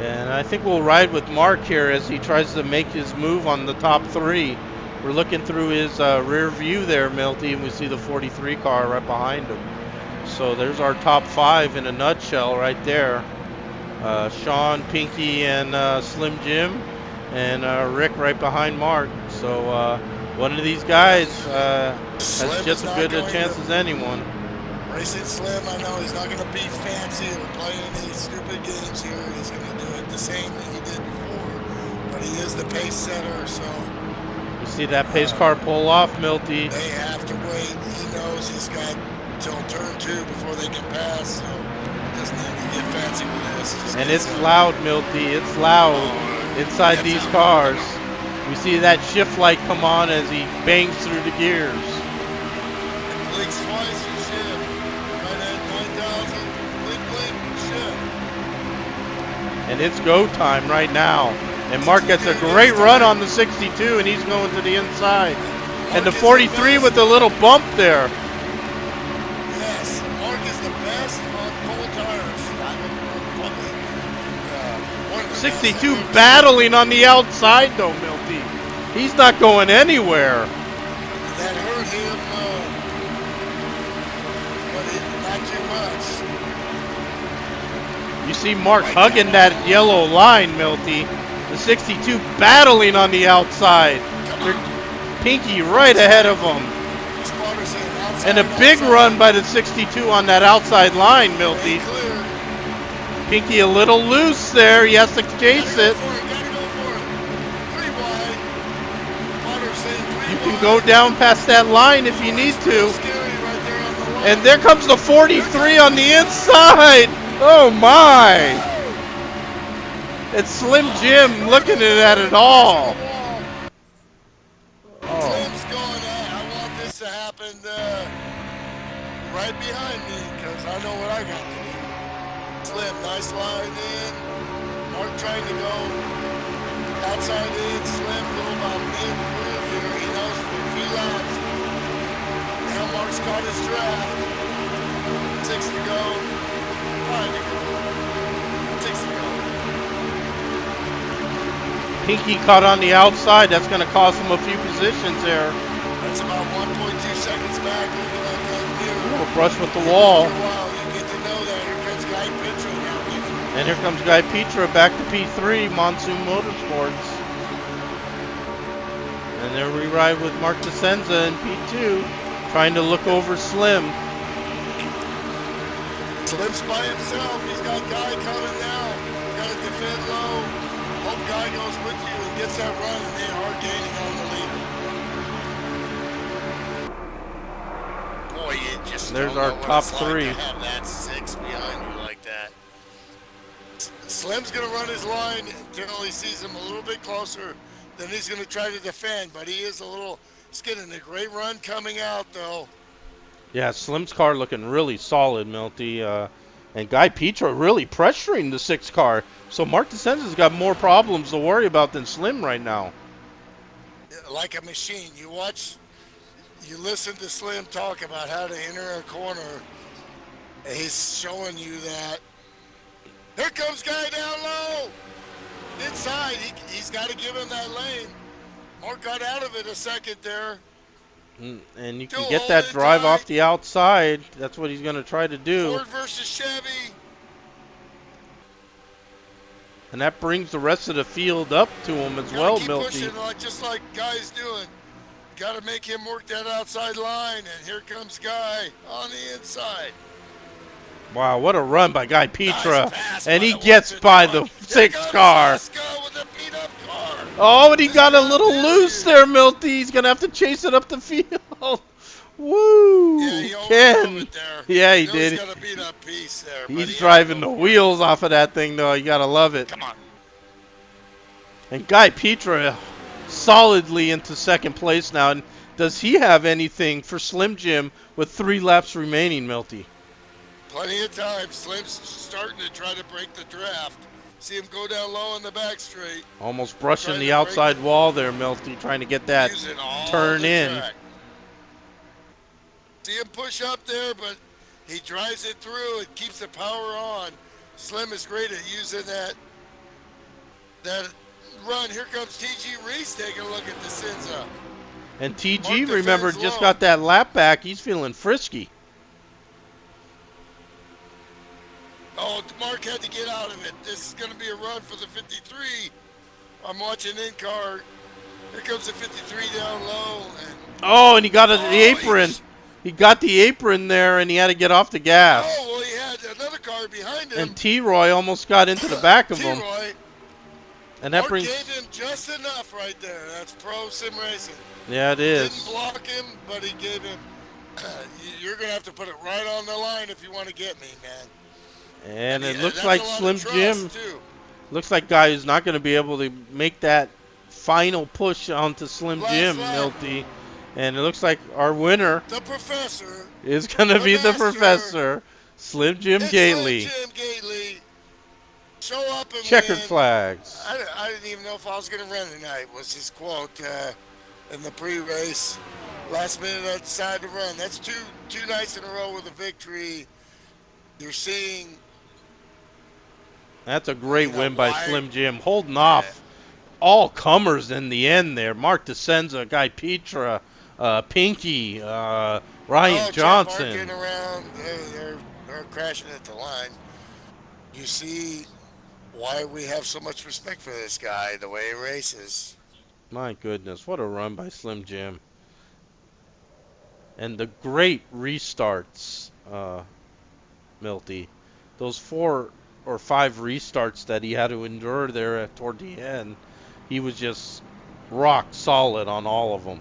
And I think we'll ride with Mark here as he tries to make his move on the top 3. We're looking through his rear view there, Milty, and we see the 43 car right behind him. So there's our top 5 in a nutshell right there. Sean, Pinky, and Slim Jim, and Rick right behind Mark. So one of these guys has just as good a chance as anyone. Racing Slim, I know he's not going to be fancy or play any stupid games here. He's going to do it the same that he did before. But he is the pace setter, so. You see that pace car pull off, Milty. They have to wait. He knows he's got till turn 2 before they can pass, so he doesn't have to get fancy with this. And it's loud, Milty. It's loud inside these cars. We see that shift light come on as he bangs through the gears. It blinks twice and shift. Right at 9,000. Blink, blink, shift. And it's go time right now. And Mark gets a great run on the 62, and he's going to the inside. And the 43 with a little bump there. Yes, Mark is the best on cold tires. One of the 62 best. battling on the outside, though, Milty. He's not going anywhere. That hurt him, but not too much. You see Mark hugging that yellow line, Milty. The 62 battling on the outside. Pinky right ahead of him. And a big run by the 62 on that outside line, Milty. Pinky a little loose there. He has to chase it. You can go down past that line if you need to. And there comes the 43 on the inside. Oh my. It's Slim Jim looking at it all. Slim's going, I want this to happen right behind me because I know what I got to do. Slim, nice line in. Mark trying to go outside in. Slim, go about mid-groove here. He knows for a few laps. Now Mark's got his draft. 6 to go. 5 to go. 6 to go. Pinky caught on the outside. That's going to cost him a few positions there. That's about 1.2 seconds back. Looking at that mirror. Little brush with the You wall. after a while, you get to know that. Here comes Guy Pitcher now. And here comes Guy Petra back to P3, Monsoon Motorsports. And there we ride with Mark DeSenza in P2, trying to look over Slim. Slim's by himself. He's got Guy coming now. Got to defend low. Hope Guy goes with you and gets that run, and they are gaining on the leader. Boy, you just There's don't our know what top it's three. like to have that 6 behind you like that. Slim's going to run his line until he sees him a little bit closer. Then he's going to try to defend, but he is a little skidding. A great run coming out, though. Yeah, Slim's car looking really solid, Milty. And Guy Petra really pressuring the 6 car. So Mark DeSenza's got more problems to worry about than Slim right now. Like a machine. You listen to Slim talk about how to enter a corner. He's showing you that. Here comes Guy down low. Inside, he's got to give him that lane. Mark got out of it a second there. And you Still can get that holding drive tight. off the outside. That's what he's going to try to do. Ford versus Chevy. And that brings the rest of the field up to him as Gotta well, keep Milty. pushing just like Guy's doing. Got to make him work that outside line. And here comes Guy on the inside. Wow, what a run by Guy Petra. Nice pass And by he the gets 151. by the Here 6 comes car. Oscar with a beat-up car. Oh, and he This got a guy's little busy. loose there, Milty. He's going to have to chase it up the field. Woo! Yeah, he overdrove Ken. it there. Yeah, he You know did. He's got a beat-up piece there. but He's he had to driving go the for it. wheels off of that thing, though. You got to love it. Come on. And Guy Petra solidly into second place now. And does he have anything for Slim Jim with 3 laps remaining, Milty? Plenty of time. Slim's starting to try to break the draft. See him go down low in the back straight. Almost brushing Trying the to break outside it. wall there, Milty, trying to get that Using all turn the in. track. See him push up there, but he drives it through and keeps the power on. Slim is great at using that run. Here comes T.G. Reese taking a look at the Cinza. And TG, Mark remember, defends just low. got that lap back. He's feeling frisky. Oh, Mark had to get out of it. This is going to be a run for the 53. I'm watching in-car. Here comes the 53 down low. And Oh, and he got the Oh, apron. He got the apron there, and he had to get off the gas. oh, well, he had another car behind him. And T-Roy almost got into the back of him. T-Roy. And that Mark brings... gave him just enough right there. That's pro sim racing. Yeah, it Didn't is. block him, but he gave him. You're gonna have to put it right on the line if you want to get me, man. And it Yeah, looks that's like a lot Slim of trust, Jim... too. Looks like Guy is not going to be able to make that final push onto Slim Last Jim, lap. Milty. And it looks like our winner The professor. is going to The be the master. professor, Slim Jim It's Gately. Jim Gately. Show up and Checkered win. flags. I didn't even know if I was going to run tonight, was his quote in the pre-race. Last minute I decided to run. That's two nights in a row with a victory. You're seeing That's a great You know win by why? Slim Jim, holding off all comers in the end there. Mark DeSenza, Guy Petra, Pinky, Ryan Chad Johnson. Barkin around. They're crashing at the line. You see why we have so much respect for this guy, the way he races. My goodness, what a run by Slim Jim. And the great restarts, Milty. Those 4 or 5 restarts that he had to endure there toward the end, he was just rock solid on all of them.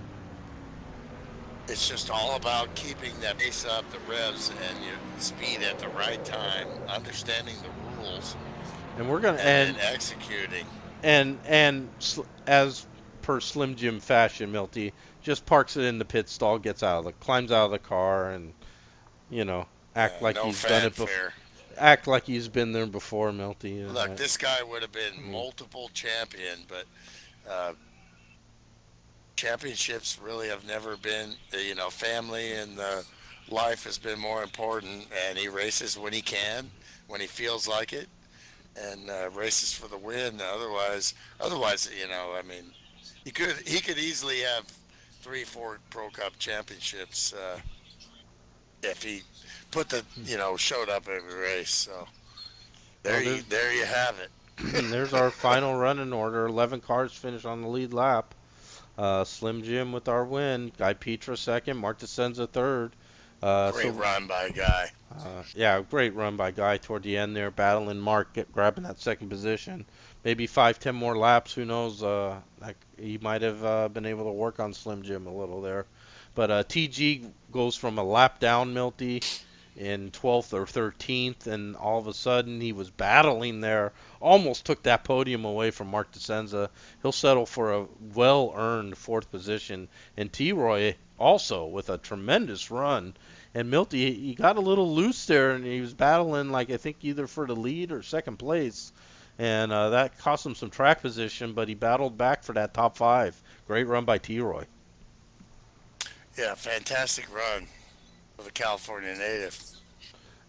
It's just all about keeping that pace up, the revs, and your speed at the right time, understanding the rules, And we're gonna and then executing. as per Slim Jim fashion, Milty just parks it in the pit stall, climbs out of the car, and act like no he's done it before. fanfare. Act like he's been there before, Milty. Look, this guy would have been multiple champion, but championships really have never been, family and life has been more important, and he races when he can, when he feels like it. and races for the win. Otherwise, I mean, he could easily have 3, 4 Pro Cup championships if he put the showed up every race. So Well, there you have it. there's our final running order. 11 cars finish on the lead lap. Slim Jim with our win. Guy Petra second. Mark DeSenza third. Great run by a guy. Yeah, great run by Guy toward the end there, battling Mark, grabbing that second position. Maybe 5, 10 more laps. Who knows? Like he might have been able to work on Slim Jim a little there. But TG goes from a lap down, Milty, in 12th or 13th, and all of a sudden he was battling there. Almost took that podium away from Mark DeSenza. He'll settle for a well-earned fourth position. And T-Roy also with a tremendous run. And Milty, he got a little loose there, and he was battling, like, I think either for the lead or second place. And that cost him some track position, but he battled back for that top 5. Great run by T-Roy. Yeah, fantastic run for the California native.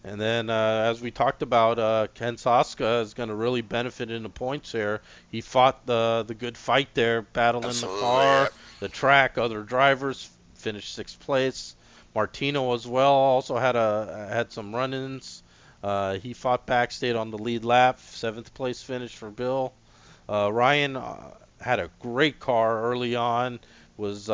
And then, as we talked about, Ken Saska is going to really benefit in the points here. He fought the good fight there, battling the Absolutely. car, Yep. the track, other drivers. Finished 6th place. Martino as well also had some run-ins. He fought back, stayed on the lead lap. 7th place finish for Bill. Ryan had a great car early on. Was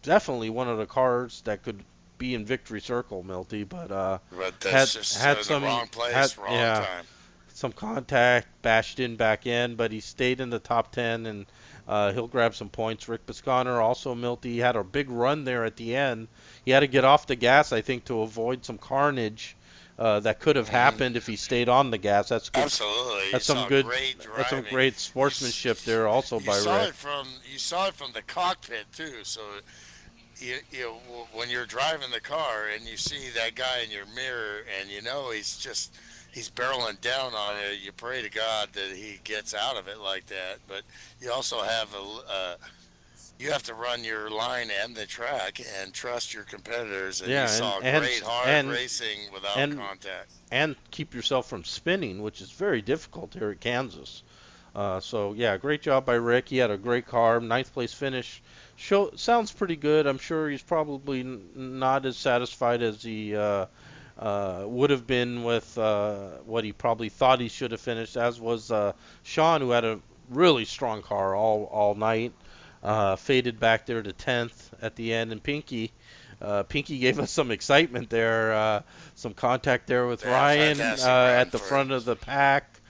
definitely one of the cars that could be in victory circle, Milty, but But had that's just had the some wrong place, wrong yeah, time. some contact, bashed in back in, but he stayed in the top 10, and he'll grab some points. Rick Bisconner also, Milty, had a big run there at the end. He had to get off the gas, I think, to avoid some carnage that could have Hmm. happened if he stayed on the gas. That's good. Absolutely. You That's some saw good. great That's some driving. great You, sportsmanship there, also you by saw Rick. it from the cockpit too. So when you're driving the car and you see that guy in your mirror and he's barreling down on it, you pray to God that he gets out of it like that. But you also you have to run your line and the track and trust your competitors. And you Yeah, saw great hard racing without and contact. and keep yourself from spinning, which is very difficult here at Kansas. So yeah, great job by Rick. He had a great car, 9th place finish. Sounds pretty good. I'm sure he's probably not as satisfied as he would have been with what he probably thought he should have finished, as was Sean, who had a really strong car all night. Faded back there to 10th at the end, and Pinky gave us some excitement there, some contact there with Yeah, Ryan fantastic run at the for him. front of the pack.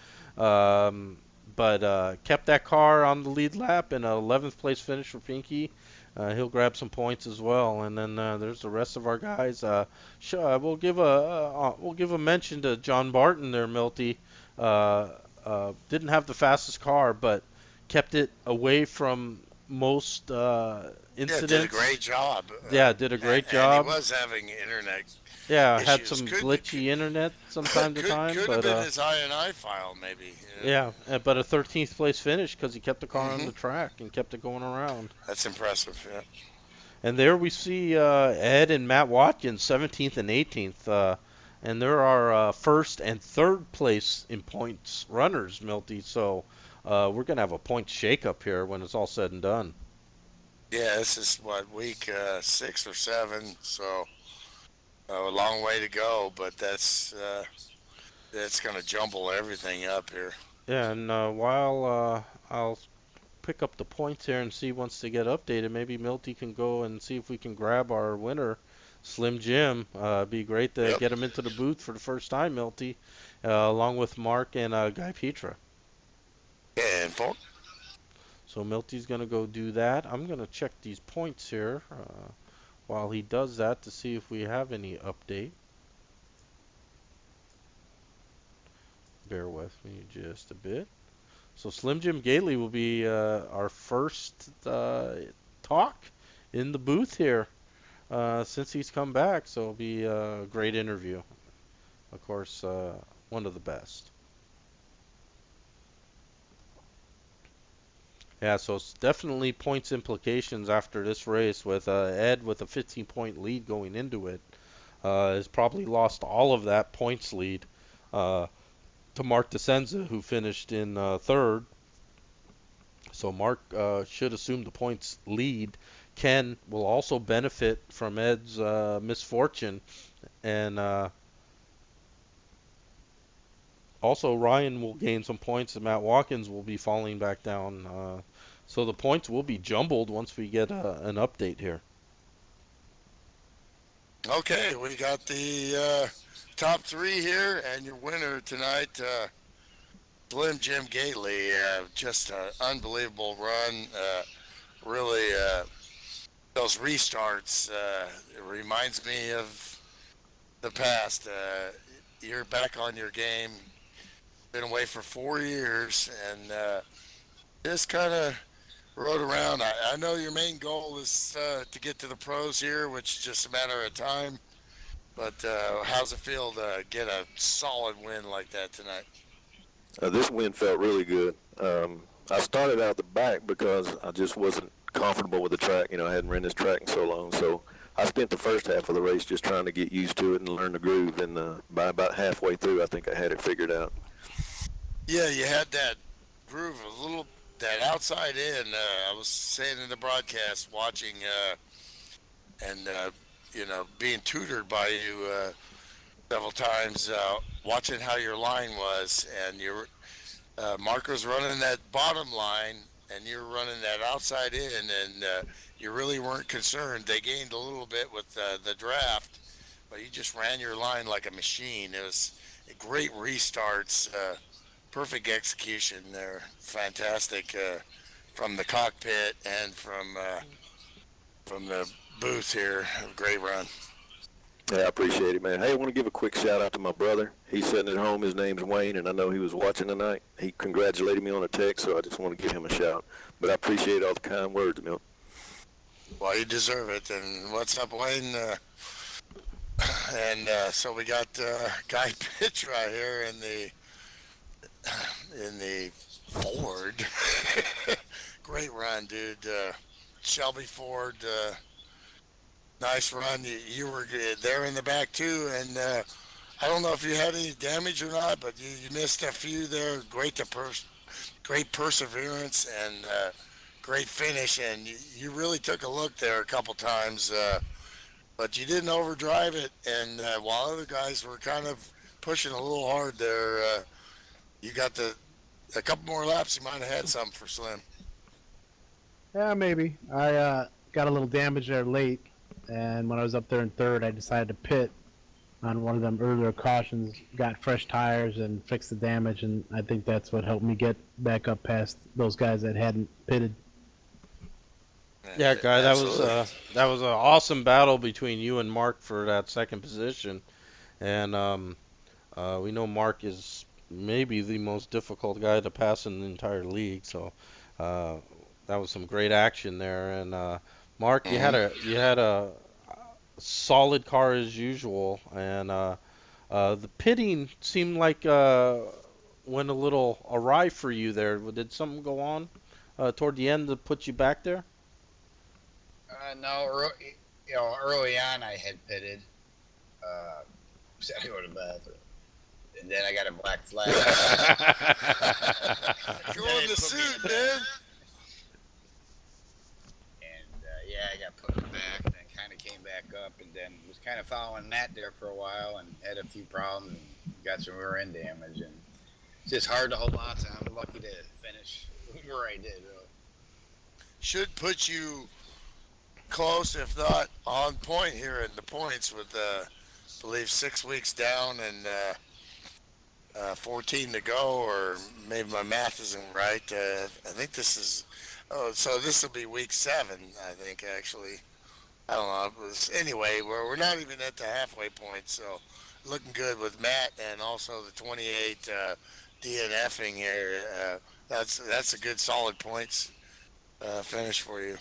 But kept that car on the lead lap and an 11th place finish for Pinky. He'll grab some points as well, and then there's the rest of our guys. We'll give a mention to John Barton there, Milty. Didn't have the fastest car, but kept it away from most Yeah, did a incidents. great job. Yeah, did a And, great and he job. was having internet Yeah, had issues. some Could glitchy internet from time to time, could have but been his INI file maybe. yeah, but a 13th place finish because he kept the car on Hmm. the track and kept it going around. That's impressive. Yeah. And there we see Ed and Matt Watkins, 17th and 18th, and there are first and third place in points runners, Milty. So we're gonna have a point shakeup here when it's all said and done. Yeah, this is what week 6 or 7, so a long way to go. But that's gonna jumble everything up here. Yeah, and while I'll pick up the points here and see once they get updated. Maybe Milty can go and see if we can grab our winner, Slim Jim. Be great to Yep. get him into the booth for the first time, Milty, along with Mark and Guy Petra. And for So Milty's gonna go do that. I'm gonna check these points here while he does that to see if we have any update. Bear with me just a bit. So Slim Jim Gately will be our first talk in the booth here since he's come back. So it'll be a great interview. Of course, one of the best. Yeah, so it's definitely points implications after this race with Ed with a 15-point lead going into it. Has probably lost all of that points lead. Uh, to Mark DeSenza, who finished in third. So Mark should assume the points lead. Ken will also benefit from Ed's misfortune, and also Ryan will gain some points, and Matt Watkins will be falling back down. So the points will be jumbled once we get an update here. Okay, we got the top three here, and your winner tonight, Slim Jim Gately. Just an unbelievable run. Really, those restarts, it reminds me of the past. You're back on your game. Been away for 4 years, and just kind of rode around. I know your main goal is to get to the pros here, which is just a matter of time. But how's it feel to get a solid win like that tonight? This win felt really good. I started out the back because I just wasn't comfortable with the track. I hadn't ridden this track in so long. So I spent the first half of the race just trying to get used to it and learn the groove. And by about halfway through, I think I had it figured out. Yeah, you had that groove a little, that outside in. I was saying in the broadcast, watching and being tutored by you several times, watching how your line was, and your Mark was running that bottom line, and you're running that outside in, and you really weren't concerned. They gained a little bit with the draft, but you just ran your line like a machine. It was great restarts, perfect execution there, fantastic from the cockpit and from the booth here. Great run. Yeah, I appreciate it, man. Hey, I want to give a quick shout out to my brother. He's sitting at home. His name's Wayne, and I know he was watching tonight. He congratulated me on a text, so I just want to give him a shout. But I appreciate all the kind words, Milt. Well, you deserve it. And what's up, Wayne? So we got Guy Pitch right here in the Ford. Great run, dude. Shelby Ford. Nice run. You were there in the back too, and I don't know if you had any damage or not, but you missed a few there. Great perseverance and great finish, and you really took a look there a couple times, but you didn't overdrive it. And while other guys were kind of pushing a little hard there, you got a couple more laps. You might have had some for Slim. Yeah, maybe. I got a little damage there late, and when I was up there in third, I decided to pit on one of them earlier cautions, got fresh tires and fixed the damage, and I think that's what helped me get back up past those guys that hadn't pitted. Yeah, Guy, that Absolutely. was an awesome battle between you and Mark for that second position, and we know Mark is maybe the most difficult guy to pass in the entire league. So that was some great action there. And Mark, you had a solid car as usual, and the pitting seemed like went a little awry for you there. Did something go on toward the end to put you back there? No, early on I had pitted. Said I go to the bathroom, and then I got a black flag. Go in the suit, man. And yeah, I got put in the back, and then kind of came back up, and then was kind of following Matt there for a while, and had a few problems, and got some rear end damage, and it's just hard to hold on to. I'm lucky to finish where I did. Really. Should put you close, if not on point here in the points with, I believe, 6 weeks down and 14 to go, or maybe my math isn't right. I think this is, so this will be week 7, I think, actually. I don't know. Anyway, we're not even at the halfway point, so looking good with Matt and also the 28 DNFing here. That's a good solid points finish for you.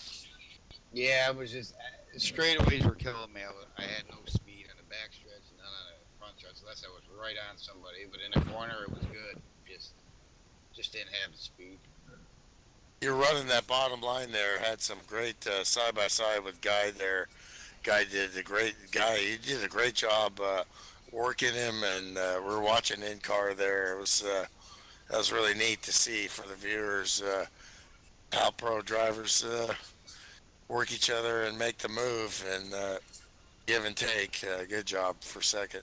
Yeah, it was just straightaways were killing me. I had no speed on the backstretch and none on the front stretch, unless I was right on somebody. But in the corner, it was good. Just didn't have the speed. You're running that bottom line there. Had some great side by side with Guy there. Guy did a great job working him, and we're watching in car there. It was that was really neat to see for the viewers how pro drivers work each other and make the move and give and take. Good job for second.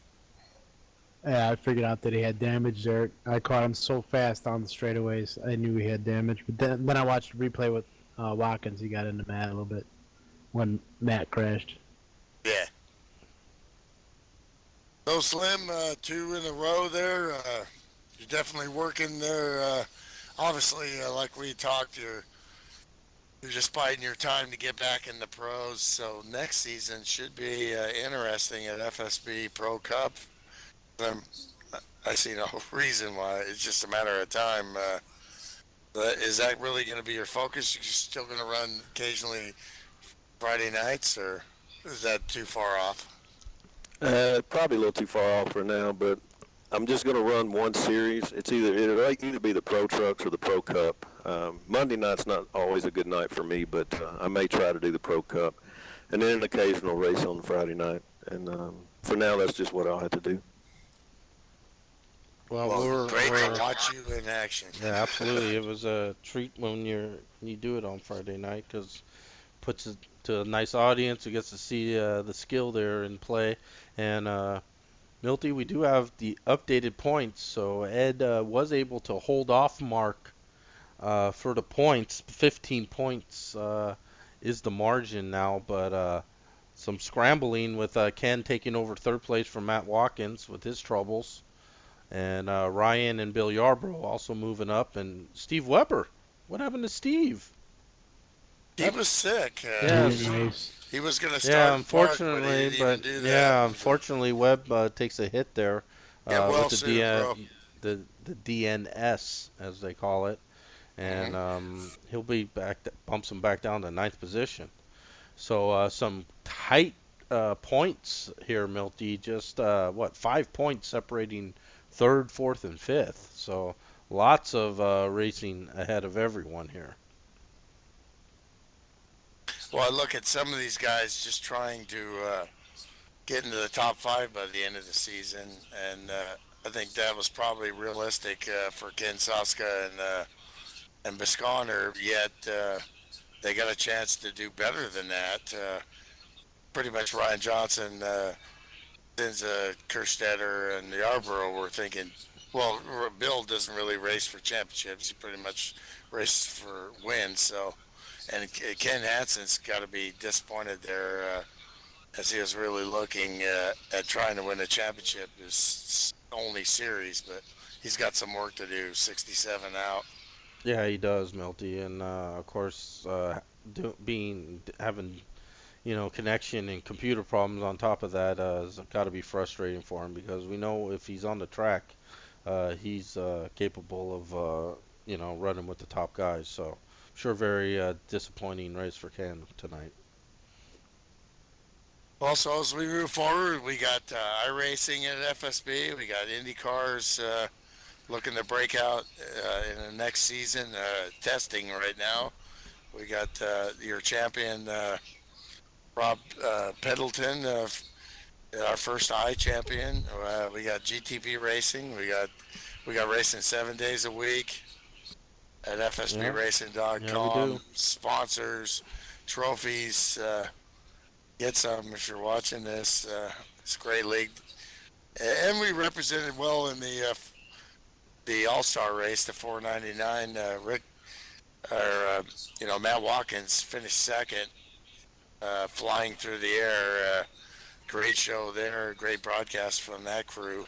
Yeah, I figured out that he had damage there. I caught him so fast on the straightaways, I knew he had damage. But then I watched the replay with Watkins. He got into Matt a little bit when Matt crashed. Yeah. So Slim, 2 in a row there. You're definitely working there. Obviously, like we talked, you're just biding your time to get back in the pros. So next season should be interesting at FSB Pro Cup. Um, I see no reason why. It's just a matter of time. Is that really going to be your focus? You're still going to run occasionally Friday nights, or is that too far off? Probably a little too far off for now, but I'm just going to run one series. It'll either be the Pro Trucks or the Pro Cup. Monday night's not always a good night for me, but I may try to do the Pro Cup, and then an occasional race on Friday night. And for now, that's just what I'll have to do. Well, great to watch you in action. Yeah, absolutely. It was a treat when you do it on Friday night because puts it to a nice audience who gets to see the skill there in play. And Milty, we do have the updated points. So Ed was able to hold off Mark for the points. 15 points is the margin now, but some scrambling with Ken taking over third place from Matt Watkins with his troubles. And Ryan and Bill Yarbrough also moving up. And Steve Weber. What happened to Steve? He was sick. Yeah, he was going to start. Yeah, unfortunately, Park, but he didn't even do that. yeah, unfortunately, Webb takes a hit there well with soon, the DNS as they call it, and he'll be back. Bumps him back down to 9th position. So some tight points here, Milty. Just 5 points separating 3rd, 4th, and 5th. So lots of racing ahead of everyone here. Well, I look at some of these guys just trying to get into the top 5 by the end of the season, and I think that was probably realistic for Ken Soska and Bisconder. Yet they got a chance to do better than that. Pretty much Ryan Johnson, Zinza, Kerstetter, and Yarborough were thinking, well, Bill doesn't really race for championships. He pretty much races for wins. So, and Ken Hansen's got to be disappointed there as he was really looking at trying to win a championship, his only series, but he's got some work to do, 67 out. Yeah, he does, Milty, and of course, having connection and computer problems on top of that has got to be frustrating for him because we know if he's on the track, he's capable of running with the top guys. So, sure, very disappointing race for Ken tonight. Also, as we move forward, we got iRacing at FSB. We got Indy cars looking to break out in the next season, testing right now. We got your champion, Rob Pendleton, our first I champion. We got GTP Racing. We got racing 7 days a week at FSBRacing.com. Yeah, we do. Sponsors, trophies. Get some if you're watching this. It's a great league, and we represented well in the All-Star race, the 499. Matt Watkins finished second, flying through the air. Great show there, great broadcast from that crew.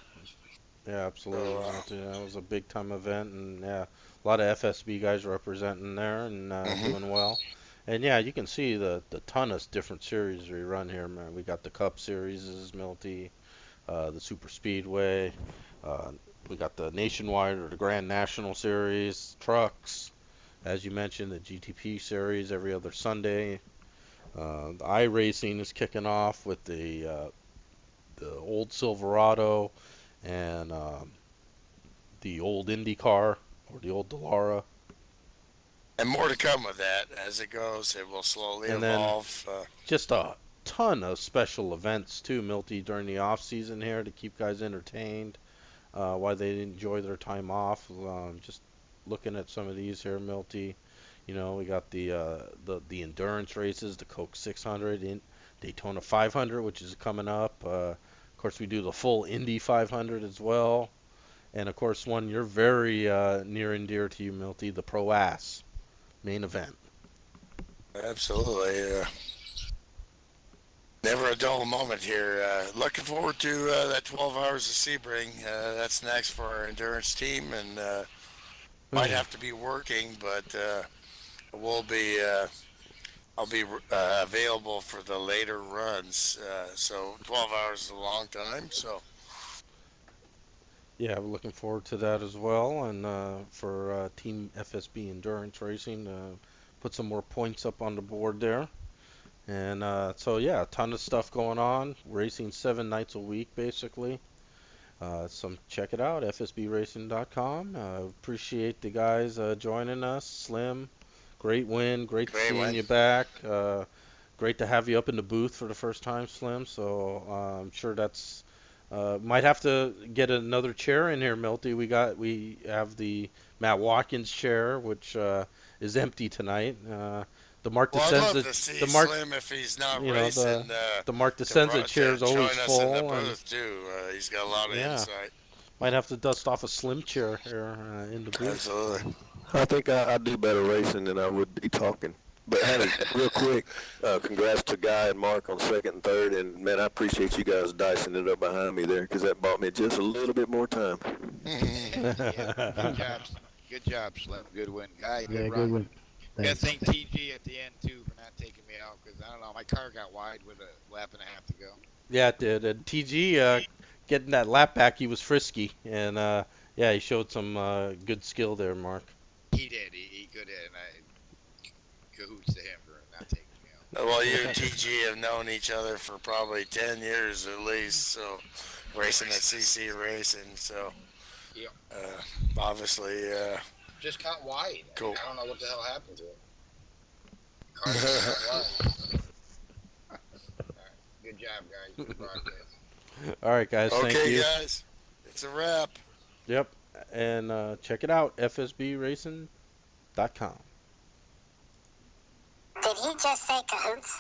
Yeah, absolutely. That was a big time event, and yeah, a lot of FSB guys representing there and doing well. And yeah, you can see the ton of different series we run here, man. We got the Cup series, Milty, the Super Speedway. We got the Nationwide or the Grand National Series, trucks. As you mentioned, the GTP series every other Sunday. The iRacing is kicking off with the old Silverado and the old IndyCar or the old Dallara. And more to come with that as it goes. It will slowly And evolve. Then just a ton of special events too, Milty, during the off season here to keep guys entertained while they enjoy their time off. Just looking at some of these here, Milty. You know, we got the endurance races, the Coke 600, in Daytona 500, which is coming up. Of course, we do the full Indy 500 as well, and of course, one you're very near and dear to you, Milty, the Pro Ass main event. Absolutely. Never a dull moment here. Looking forward to that 12 hours of Sebring. That's next for our endurance team, and might have to be working, but we'll be. I'll be available for the later runs. So 12 hours is a long time. So Yeah, we're looking forward to that as well, and for Team FSB Endurance Racing, put some more points up on the board there. And so yeah, a ton of stuff going on. Racing 7 nights a week basically. Check it out, fsbracing.com. Appreciate the guys joining us. Slim, great win. Great great seeing win. you back. Great to have you up in the booth for the first time, Slim. So I'm sure that's might have to get another chair in here, Milty. We have the Matt Watkins chair, which is empty tonight. The Mark Well, I'd love DeSenza, to see the Mark, Slim if he's not you know, racing the Mark to, DeSenza chair to is always join us in the full, and booth too. He's got a lot of yeah, insight. might have to dust off a Slim chair here in the booth. Absolutely. I think I do better racing than I would be talking. But hey, real quick, congrats to Guy and Mark on second and third. And, man, I appreciate you guys dicing it up behind me there because that bought me just a little bit more time. Yeah, good job, Slim. Good win, guy. Good Yeah, run. good one. Gotta Thanks. thank TG at the end too for not taking me out because I don't know, my car got wide with a lap and a half to go. Yeah, it did. And TG getting that lap back, he was frisky, and yeah, he showed some good skill there, Mark. He did. He could have, and I cahoots to him for not taking me out. Well, you and TG have known each other for probably 10 years at least, so racing at CC Racing, so Yeah. obviously, Just got wide. Cool. I don't know what the hell happened to it. Car just got wide. All right. Good job, guys. Good broadcast. All right, guys, thank okay, you. guys, it's a wrap. Yep, and check it out, fsbracing.com. Did he just say cahoots?